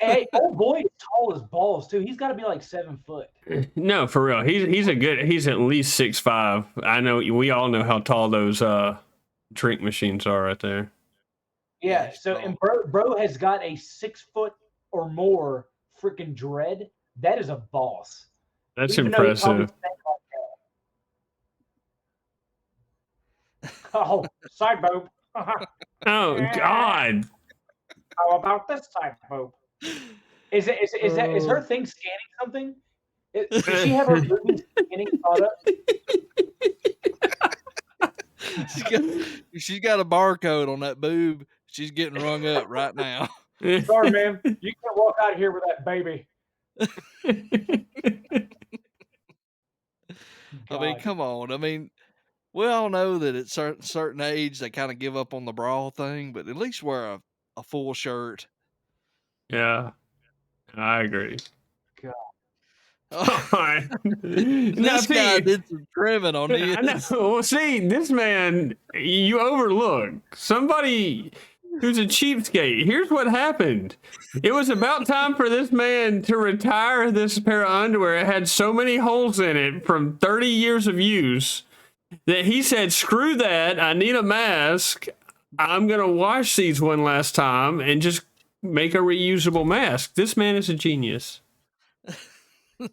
Hey, old boy is tall as balls too. He's got to be like 7 foot. No, for real. He's at least 6'5". I know we all know how tall those drink machines are right there. Yeah. he's So tall. and bro has got a 6 foot or more freaking dread. That is a boss. That's Even though he probably impressive. stank like that. Oh, side boob. Oh God. How about this side boob? Is her thing scanning something? Does she have her boobies scanning thought up? She's got a barcode on that boob. She's getting rung up right now. Sorry, man. You can't walk out of here with that baby. I mean, God. come on. I mean, we all know that at certain age they kind of give up on the bra thing, but at least wear a full shirt. Yeah, I agree. God. This guy did some trimming on his. I know. Well, see, this man, you overlook somebody who's a cheapskate. Here's what happened. It was about time for this man to retire this pair of underwear. It had so many holes in it from 30 years of use that he said, screw that. I need a mask. I'm going to wash these one last time and just make a reusable mask. This man is a genius. What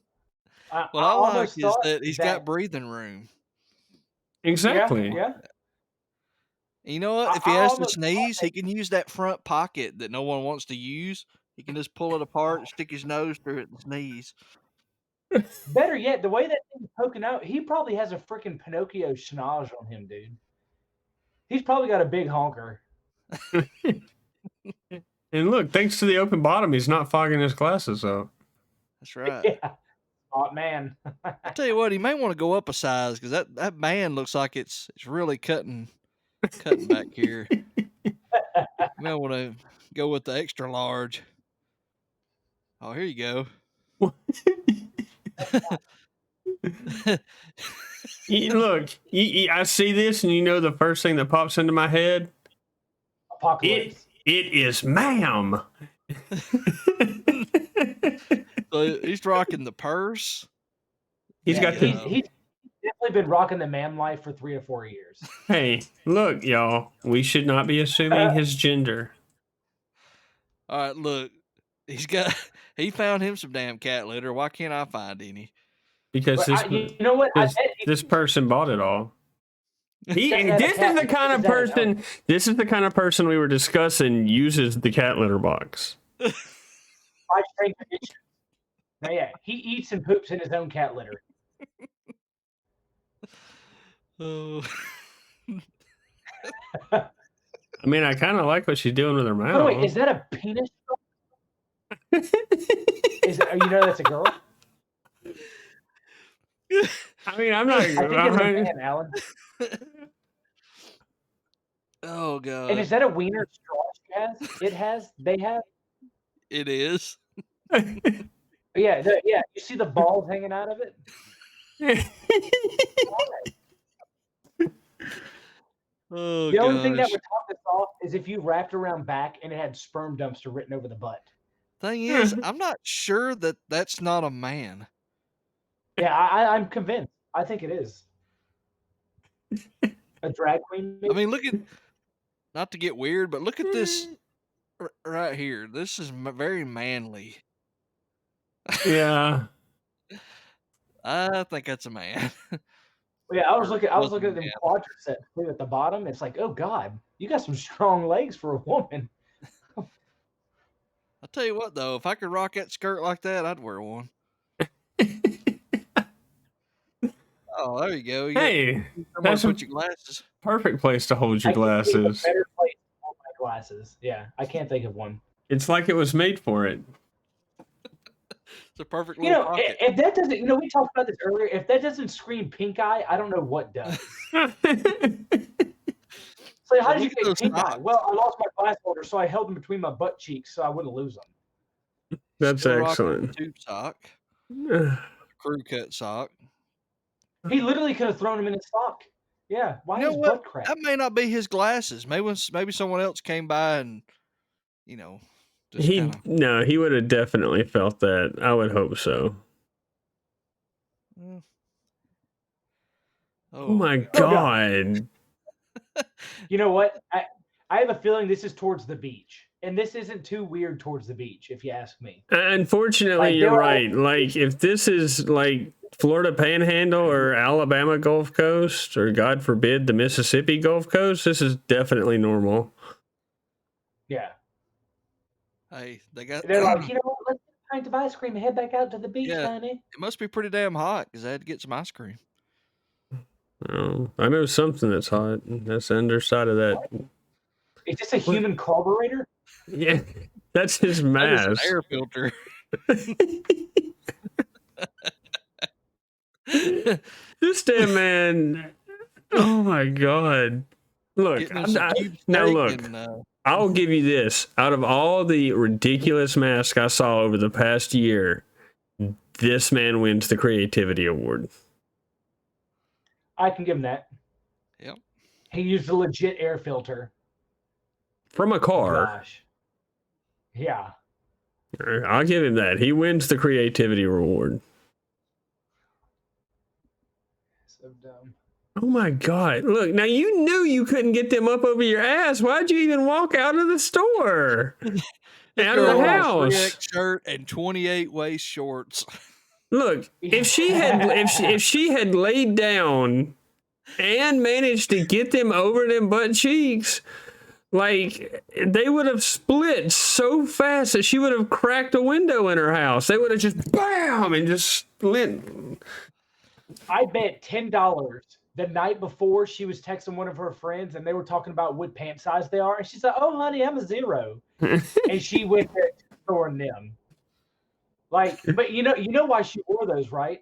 I like is that he's got breathing room. Exactly. Yeah. You know what? If he has to sneeze, he can use that front pocket that no one wants to use. He can just pull it apart, stick his nose through it, and sneeze. Better yet, the way that thing's poking out, he probably has a freaking Pinocchio schnoz on him, dude. He's probably got a big honker. And look, thanks to the open bottom, he's not fogging his glasses up. That's right. Yeah. Oh, man. I tell you what, he may want to go up a size because that band looks like it's really cutting back here. You may want to go with the extra large. Oh, here you go. Look, I see this, and you know the first thing that pops into my head? Apocalypse. It is ma'am. So he's rocking the purse. He's definitely been rocking the man life for 3 or 4 years. Hey, look, y'all. We should not be assuming his gender. All right, look. He found him some damn cat litter. Why can't I find any? Because you know what? This person bought it all. This is the kind of person we were discussing uses the cat litter box. 5 strength addiction. Now, yeah, he eats and poops in his own cat litter. Oh. I mean, I kind of like what she's doing with her mouth. Oh, wait, is that a penis? You know that's a girl? I mean, I'm not. I think it's a man, Alan. Oh God! And is that a wiener straw she has? They have. It is. Yeah, yeah. You see the balls hanging out of it? Oh The only thing that gosh. would top this off is if you wrapped around back and it had sperm dumpster written over the butt. Thing is, I'm not sure that that's not a man. Yeah, I'm convinced. I think it is. A drag queen, I maybe? mean, look at, not to get weird, but look at this right here. This is very manly. Yeah. I think that's a man. Yeah, I was Or looking was a at them man. quadriceps too at the bottom. It's like, oh God, you got some strong legs for a woman. I'll tell you what, though, if I could rock that skirt like that, I'd wear one. Oh, there you go. You got Hey, somewhere to that's a put your glasses. perfect place to hold your I can't think of a glasses. better place to hold my glasses. Yeah, I can't think of one. It's like it was made for it. It's a perfect You little know, pocket. if that doesn't, we talked about this earlier. If that doesn't scream pink eye, I don't know what does. So how did you Look at get those pink eye? socks. Well, I lost my glass holder, so I held them between my butt cheeks so I wouldn't lose them. That's Still rocking excellent. the tube sock, crew cut sock. He literally could have thrown them in his sock. Yeah, why You know his what? butt crack? That may not be his glasses. Maybe someone else came by and, just kind of. He would have definitely felt that. I would hope so. Oh my God. You know what? I have a feeling this is towards the beach, and this isn't too weird towards the beach, if you ask me. Unfortunately, Like, you're right. Like, if this is like Florida Panhandle or Alabama Gulf Coast, or God forbid, the Mississippi Gulf Coast, this is definitely normal. Yeah. Hey, they got. They're like, you know what? Let's get a pint of ice cream and head back out to the beach, Yeah, honey. it must be pretty damn hot because I had to get some ice cream. Oh, I know something that's hot. That's the underside of that. Is this a human carburetor? Yeah, that's his That is an mask. air filter. This damn man. Oh my God. Look, Getting him some cube now steak look, and, I'll give you this. Out of all the ridiculous masks I saw over the past year, this man wins the creativity award. I can give him that. Yep. He used a legit air filter. From a car. Gosh. Yeah. I'll give him that. He wins the creativity reward. So dumb. Oh my God. Look, now you knew you couldn't get them up over your ass. Why'd you even walk out of the store? Out of the house. 3X shirt and 28 waist shorts. Look, if she had laid down and managed to get them over them butt cheeks, like, they would have split so fast that she would have cracked a window in her house. They would have just bam and just split. I bet $10 the night before she was texting one of her friends and they were talking about what pant size they are. And she's like, oh, honey, I'm a 0. And she went there to store them. Like, but you know why she wore those, right?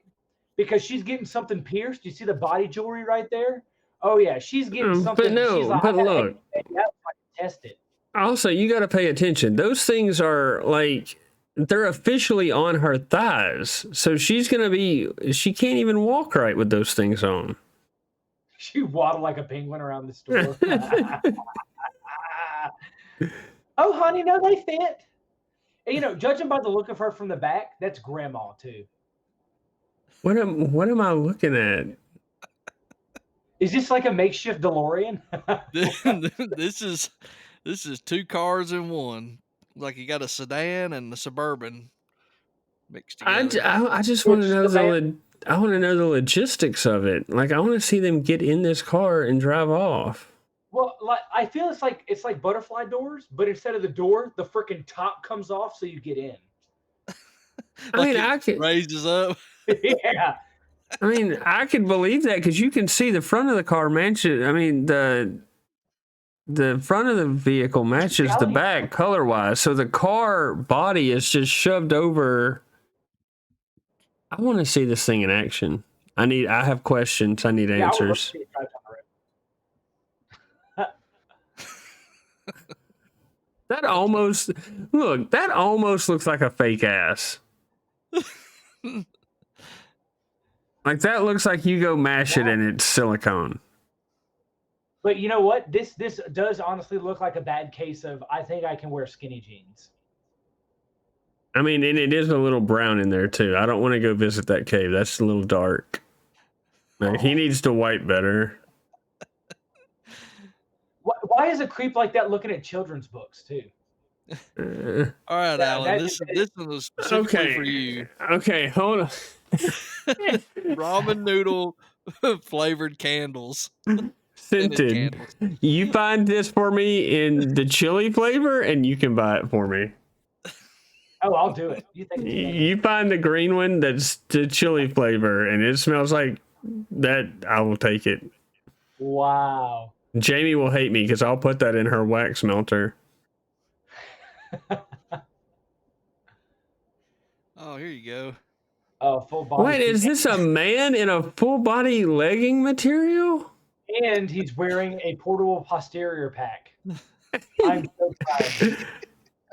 Because she's getting something pierced. You see the body jewelry right there? Oh, yeah. She's getting something. But no, she's like, but look. Test it. Also, you got to pay attention. Those things are like, they're officially on her thighs. So she can't even walk right with those things on. She waddled like a penguin around the store. Oh, honey, no, they fit. And, judging by the look of her from the back, that's grandma too. What am I looking at? Is this like a makeshift DeLorean? This is 2 cars in one. Like you got a sedan and a Suburban mixed together. I just want to know I want to know the logistics of it. Like, I want to see them get in this car and drive off. Well, like, I feel it's like butterfly doors, but instead of the door, the freaking top comes off so you get in. I could raises up. Yeah. I could believe that because you can see the front of the car matches. The front of the vehicle matches the back color wise, so the car body is just shoved over. I want to see this thing in action. I have questions. I need answers. That almost looks like a fake ass. Like that looks like you go mash it and it's silicone. But you know what? This does honestly look like a bad case of I think I can wear skinny jeans. I mean, and it is a little brown in there too. I don't want to go visit that cave. That's a little dark. Like, he needs to wipe better. Why is a creep like that looking at children's books too? All right, Alan. This is specifically for you. Okay, hold on. Ramen noodle flavored candles. Scented. You find this for me in the chili flavor, and you can buy it for me. Oh, I'll do it. You find the green one that's the chili flavor, and it smells like that. I will take it. Wow. Jamie will hate me because I'll put that in her wax melter. Oh, here you go. Oh, full body. Wait, is this a man in a full body legging material? And he's wearing a portable posterior pack. I'm so proud.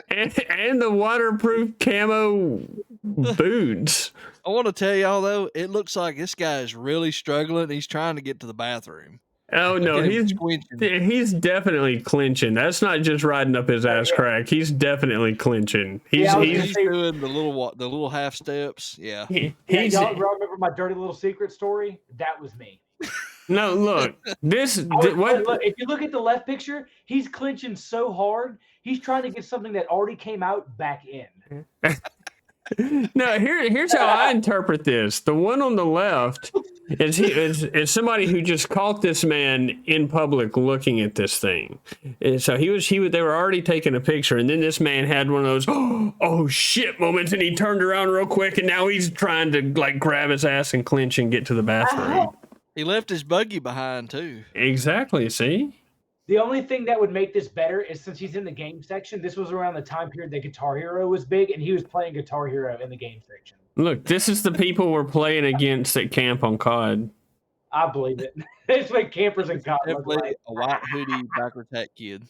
And the waterproof camo boots. I want to tell y'all though, it looks like this guy is really struggling. He's trying to get to the bathroom. Oh no, he's definitely clinching. That's not just riding up his ass crack. He's definitely clinching. He's doing the little half steps. Yeah. Y'all remember my dirty little secret story? That was me. No, look. Look, if you look at the left picture, he's clinching so hard, he's trying to get something that already came out back in. No, here's how I interpret this. The one on the left is somebody who just caught this man in public looking at this thing. And so they were already taking a picture, and then this man had one of those oh shit moments, and he turned around real quick, and now he's trying to like grab his ass and clinch and get to the bathroom. He left his buggy behind too. Exactly. See? The only thing that would make this better is since he's in the game section, this was around the time period that Guitar Hero was big, and he was playing Guitar Hero in the game section. Look, this is the people we're playing against at camp on COD. I believe it. It's like campers and COD. Definitely a white hoodie backer tech kid.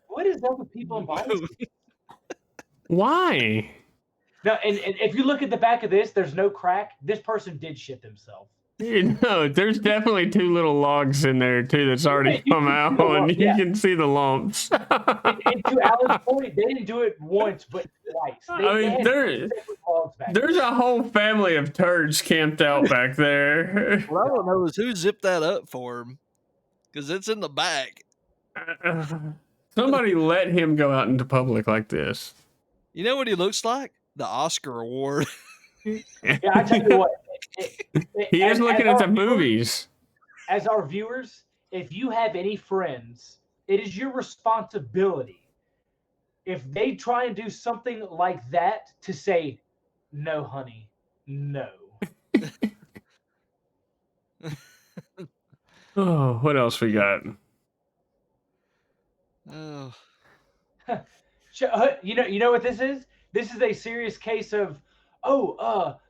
What is up with people in bodies? Why? No, and if you look at the back of this, there's no crack. This person did shit themselves. No, there's definitely two little logs in there too that's already come out, and you can see the lumps. And to Alan's point, they didn't do it once, but twice. There's a whole family of turds camped out back there. What I don't know is who zipped that up for him, because it's in the back. Somebody let him go out into public like this. You know what he looks like? The Oscar award. Yeah, I tell you what. He is looking at the movies. As our viewers, if you have any friends, it is your responsibility, if they try and do something like that, to say, no, honey, no. Oh, what else we got? Oh. You know what this is? This is a serious case of,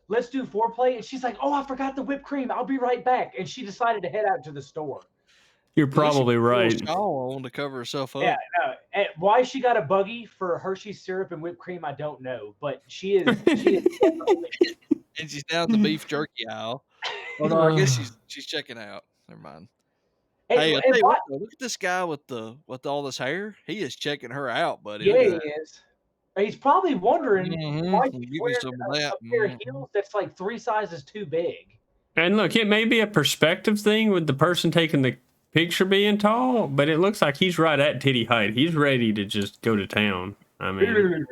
let's do foreplay. And she's like, oh, I forgot the whipped cream. I'll be right back. And she decided to head out to the store. You're probably right. I wanted to cover herself up. Yeah, no. And why she got a buggy for Hershey's syrup and whipped cream, I don't know. But she is definitely... And she's down the beef jerky aisle. Oh no, I guess she's checking out. Never mind. Hey, I'll tell you what, look at this guy with all this hair. He is checking her out, buddy. Yeah, he is. He's probably wondering why she's wearing a pair of heels that's like 3 sizes too big. And look, it may be a perspective thing with the person taking the picture being tall, but it looks like he's right at titty height. He's ready to just go to town. I mean...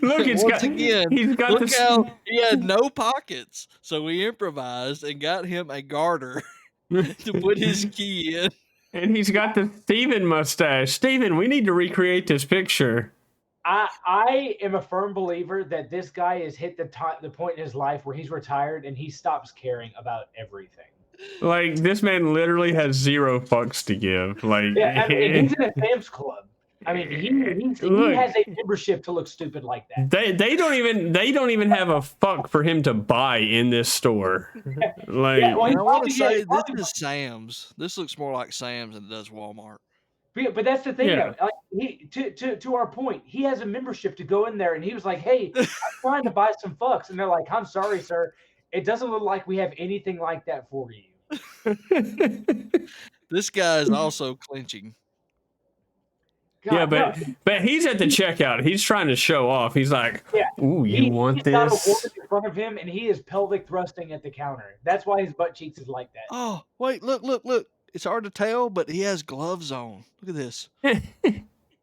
Look, he's got he had no pockets, so we improvised and got him a garter to put his key in. And he's got the Steven mustache. Steven, we need to recreate this picture. I am a firm believer that this guy has hit the point in his life where he's retired and he stops caring about everything. Like, this man literally has 0 fucks to give. Like, yeah, I mean, he's in a Sam's Club. I mean, he Look, has a membership to look stupid like that. they don't even have a fuck for him to buy in this store. Like, Yeah, well, And I want to probably, yeah, say he this probably, is Sam's. This looks more like Sam's than it does Walmart. but that's the thing yeah. though. Like to our point, he has a membership to go in there, and he was like, "Hey, I'm trying to buy some fucks," and they're like, "I'm sorry, sir, it doesn't look like we have anything like that for you." This guy is also clinching. Yeah, God, no, but he's at the checkout. He's trying to show off. He's like, yeah. "Ooh, you want He's got a woman this?" in front of him, and he is pelvic thrusting at the counter. That's why his butt cheeks is like that. Oh, wait, look. It's hard to tell, but he has gloves on. Look at this.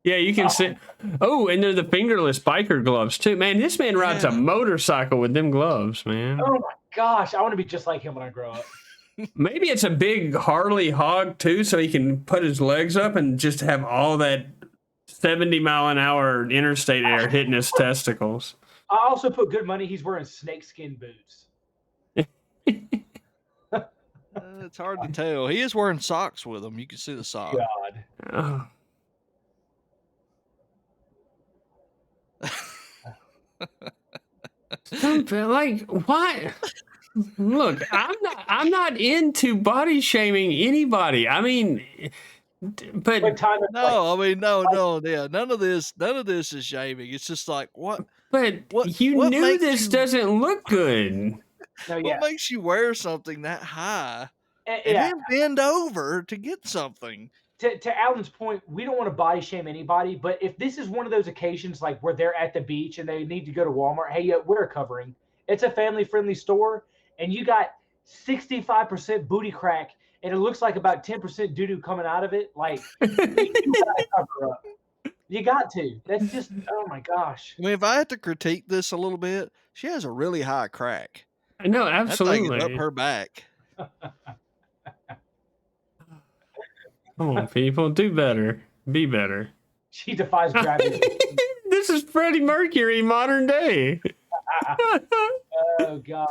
Yeah, you can see. Oh, and they're the fingerless biker gloves too. Man, this man rides a Yeah. motorcycle with them gloves, man. Oh my gosh, I want to be just like him when I grow up. Maybe it's a big Harley hog too, so he can put his legs up and just have all that 70-mile-an-hour interstate air hitting his testicles. I also put good money he's wearing snakeskin boots. It's hard to tell. He is wearing socks with them. You can see the sock. God. Oh. Like what? Look, I'm not into body shaming anybody. I mean, but What time is No, I mean, no, yeah. None of this is shaming. It's just like what you what knew makes this you- doesn't look good. no, yeah. what makes you wear something that high and Yeah. then bend over to get something? To Alan's point, we don't want to body shame anybody, but if this is one of those occasions like where they're at the beach and they need to go to Walmart, hey, wear a covering. It's a family-friendly store, and you got 65% booty crack, and it looks like about 10% doo-doo coming out of it. Like, you gotta cover up. You got to. That's just, oh my gosh. I mean, if I had to critique this a little bit, she has a really high crack. No, That thing is up absolutely. her back. Come on, people, do better, be better. She defies gravity. This is Freddie Mercury modern day. Oh God.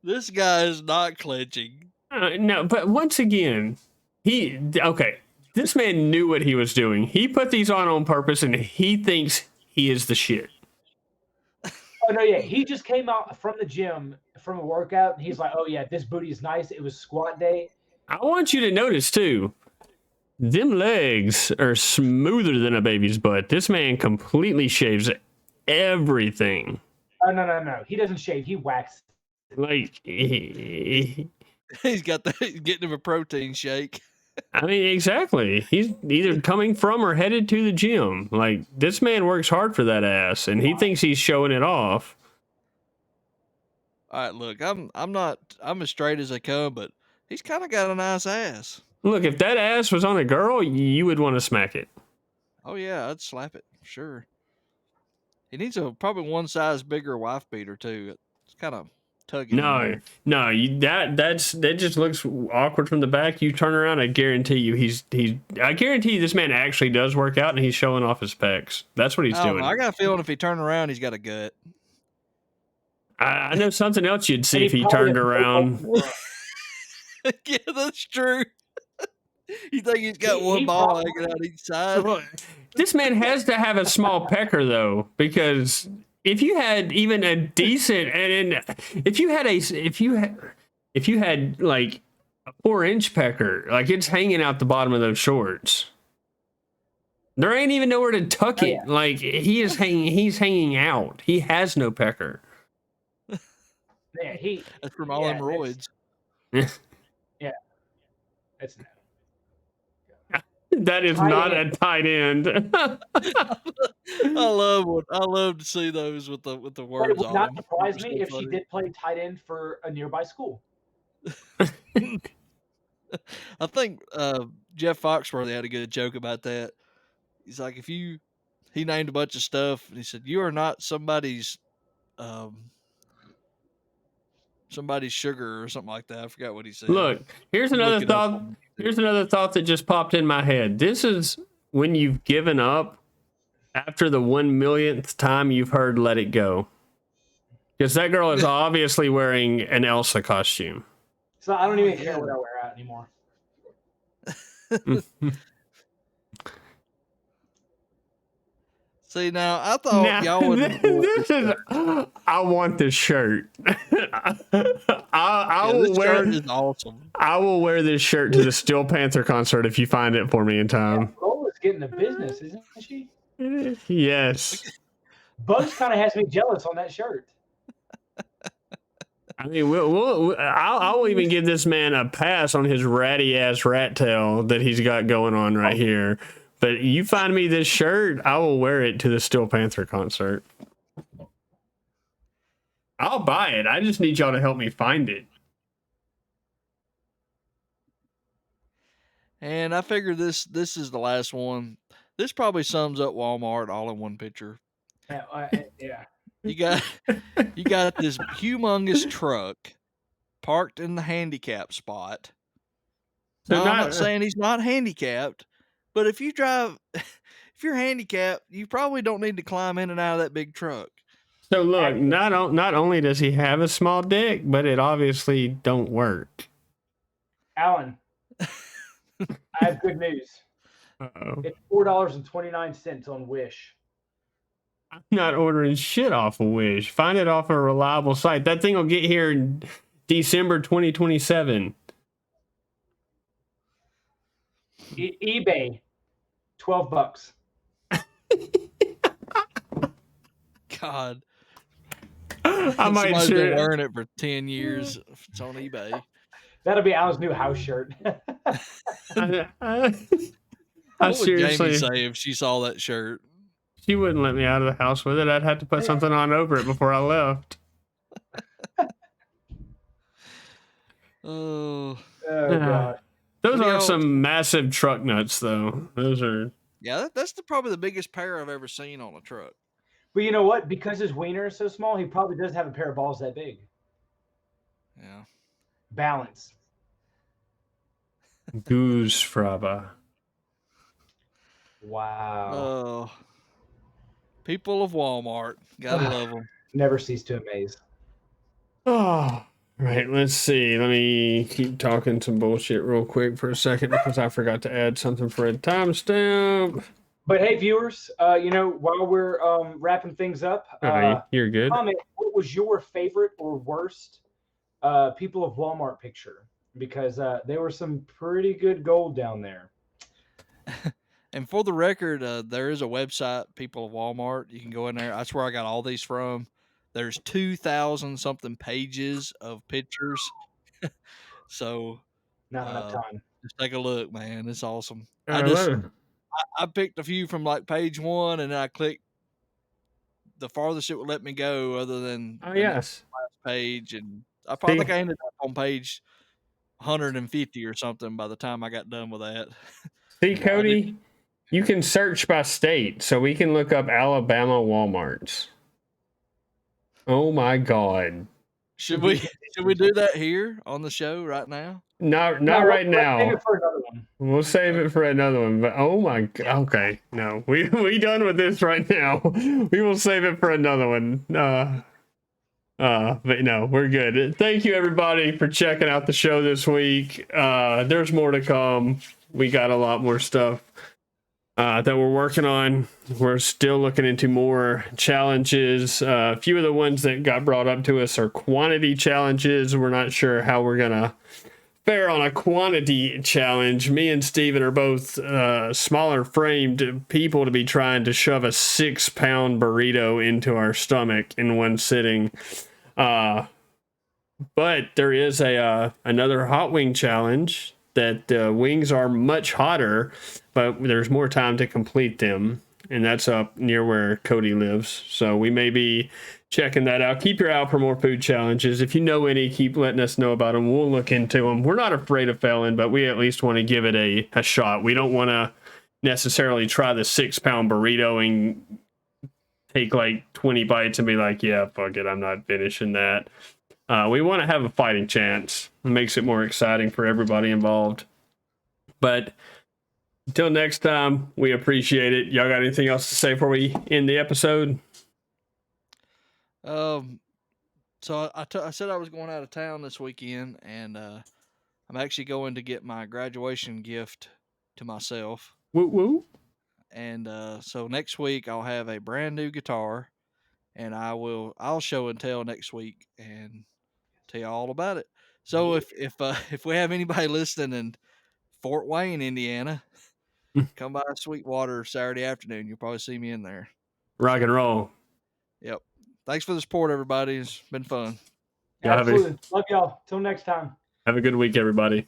This guy is not clenching. No, but once again, this man knew what he was doing. He put these on purpose, and he thinks he is the shit. Oh no, yeah. He just came out from the gym from a workout, and he's like, "Oh yeah, this booty is nice. It was squat day." I want you to notice too, them legs are smoother than a baby's butt. This man completely shaves everything. Oh no. He doesn't shave. He waxes. Like, He's getting him a protein shake. I mean, exactly. He's either coming from or headed to the gym. Like, this man works hard for that ass, and he thinks he's showing it off. All right, look, I'm as straight as I come, but he's kind of got a nice ass. Look, if that ass was on a girl, you would want to smack it. Oh yeah, I'd slap it for sure. He needs a probably one size bigger wife beater too. It's kind of tugging. No, that just looks awkward from the back. You turn around, I guarantee you, I guarantee you, this man actually does work out, and he's showing off his pecs. That's what he's doing. I got a feeling if he turned around, he's got a gut. I know something else you'd see if he turned around. Yeah, that's true. You think he's got one ball hanging out each side? This man has to have a small pecker though, because if you had even a decent, and if you had like a 4-inch pecker, like it's hanging out the bottom of those shorts. There ain't even nowhere to tuck it. Like he's hanging out. He has no pecker. Yeah, that's from all them roids. Yeah, that's no. That is not a tight end. I love to see those with the words But it would on not them. surprise me So if she funny. did play tight end for a nearby school. I think Jeff Foxworthy had a good joke about that. He's like, he named a bunch of stuff, and he said, "You are not somebody's sugar," or something like that. I forgot what he said. Look, here's another thought. Here's another thought that just popped in my head. This is when you've given up after the 1 millionth time you've heard "Let It Go," because that girl is obviously wearing an Elsa costume. So I don't even care what I wear out anymore. See, now I thought y'all would enjoy this is. I want this shirt. I will this wear. shirt is awesome. I will wear this shirt to the Steel Panther concert if you find it for me in time. Lola's getting the business, isn't she? Yes. Bugs kind of has me jealous on that shirt. I mean, I will even give this man a pass on his ratty ass rat tail that he's got going on right here. But you find me this shirt, I will wear it to the Steel Panther concert. I'll buy it. I just need y'all to help me find it. And I figure this is the last one. This probably sums up Walmart all in one picture. Yeah. You got this humongous truck parked in the handicap spot. So Now, I'm not saying he's not handicapped, but if you're handicapped, you probably don't need to climb in and out of that big truck. So look, not only does he have a small dick, but it obviously don't work. Alan, I have good news. Uh-oh. It's $4.29 on Wish. I'm not ordering shit off of Wish. Find it off a reliable site. That thing will get here in December 2027. eBay, $12. God, I might somebody's been sure. wearing it for 10 years. If it's on eBay. That'll be Alan's new house shirt. I What would Jamie seriously. say if she saw that shirt? She wouldn't let me out of the house with it. I'd have to put something on over it before I left. Oh, God. Those What do are y'all- some massive truck nuts, though. Those are. yeah, that's probably the biggest pair I've ever seen on a truck. But you know what? Because his wiener is so small, he probably does have a pair of balls that big. Yeah. Balance. Goose fraba. Wow. Oh, people of Walmart, gotta love them. Never cease to amaze. Oh, right. Let's see. Let me keep talking some bullshit real quick for a second because I forgot to add something for a timestamp. But hey, viewers, while we're wrapping things up, You're good. comment what was your favorite or worst people of Walmart picture? Because there were some pretty good gold down there. And for the record, there is a website, People of Walmart. You can go in there. That's where I got all these from. There's 2,000 something pages of pictures. So Not enough time. just take a look, man. It's awesome. I I picked a few from like page 1, and then I clicked the farthest it would let me go, other than Oh, the yes. last page, and I probably think I ended up on page 150 or something by the time I got done with that. See, Cody, you can search by state, so we can look up Alabama Walmarts. Oh my God! Should we do that here on the show right now? Not right now. Save it for another one. We'll save it for another one. But oh my God! Okay, no, we done with this right now. We will save it for another one. But no, we're good. Thank you everybody for checking out the show this week. There's more to come. We got a lot more stuff that we're working on. We're still looking into more challenges. A few of the ones that got brought up to us are quantity challenges. We're not sure how we're gonna fare on a quantity challenge. Me and Steven are both smaller framed people to be trying to shove a 6-pound burrito into our stomach in one sitting. But there is another hot wing challenge that wings are much hotter, but there's more time to complete them. And that's up near where Cody lives. So we may be checking that out. Keep your eye out for more food challenges. If you know any, keep letting us know about them. We'll look into them. We're not afraid of failing, but we at least want to give it a shot. We don't want to necessarily try the 6-pound burrito and take like 20 bites and be like, yeah, fuck it, I'm not finishing that. We want to have a fighting chance. It makes it more exciting for everybody involved. But until next time, we appreciate it. Y'all got anything else to say before we end the episode? So I said I was going out of town this weekend, and I'm actually going to get my graduation gift to myself. Woo woo. And so next week I'll have a brand new guitar, and I'll show and tell next week and tell you all about it. So if we have anybody listening in Fort Wayne, Indiana, come by Sweetwater Saturday afternoon. You'll probably see me in there. Rock and roll. Yep. Thanks for the support, everybody. It's been fun. Y'all Absolutely. Love y'all. Till next time. have a good week, everybody.